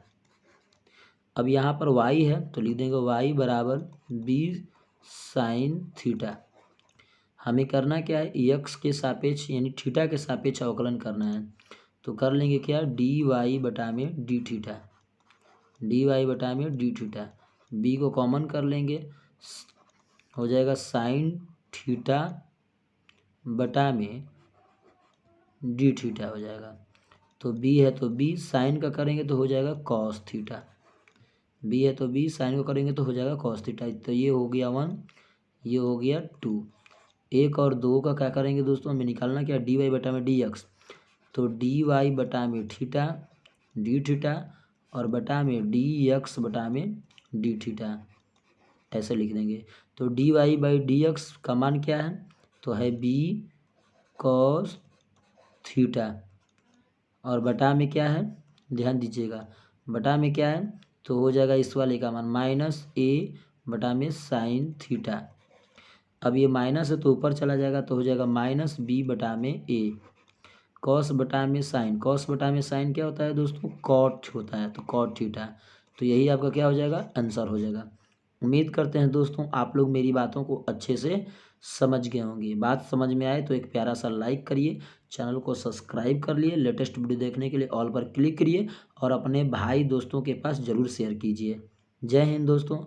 अब यहाँ पर y है तो लिख देंगे y बराबर b साइन थीटा। हमें करना क्या है, x के सापेक्ष यानी थीटा के सापेक्ष अवकलन करना है, तो कर लेंगे क्या, dy बटा में डी थीटा डी वाई बटा में डी थीटा, बी को कॉमन कर लेंगे, हो जाएगा साइन थीटा बटा में डी थीटा हो जाएगा। तो बी है तो बी, साइन का करेंगे तो हो जाएगा कॉस थीटा, बी है तो बी, साइन को करेंगे तो हो जाएगा कॉस थीटा। तो ये हो गया 1, ये हो गया 2। 1 और 2 का क्या करेंगे दोस्तों, हमें निकालना क्या, डी वाई बटा में डी एक्स, तो डी वाई बटा में थीटा डी थीटा और बटा में डी एक्स बटा में डी थीटा, ऐसे लिख देंगे। तो D Y by D X का मान क्या है, तो है बी कॉस थीटा, और बटा में क्या है, ध्यान दीजिएगा, बटा में क्या है, तो हो जाएगा इस वाले का मान माइनस ए बटा में साइन थीटा। अब ये माइनस है तो ऊपर चला जाएगा, तो हो जाएगा माइनस बी बटा में ए, कॉस बटा में साइन, कॉस बटा में साइन क्या होता है दोस्तों, कॉट होता है, तो कॉट थीटा। तो यही आपका क्या हो जाएगा, आंसर हो जाएगा। उम्मीद करते हैं दोस्तों आप लोग मेरी बातों को अच्छे से समझ गए होंगे। बात समझ में आए तो एक प्यारा सा लाइक करिए, चैनल को सब्सक्राइब कर लिए, लेटेस्ट वीडियो देखने के लिए ऑल पर क्लिक करिए और अपने भाई दोस्तों के पास ज़रूर शेयर कीजिए। जय हिंद दोस्तों।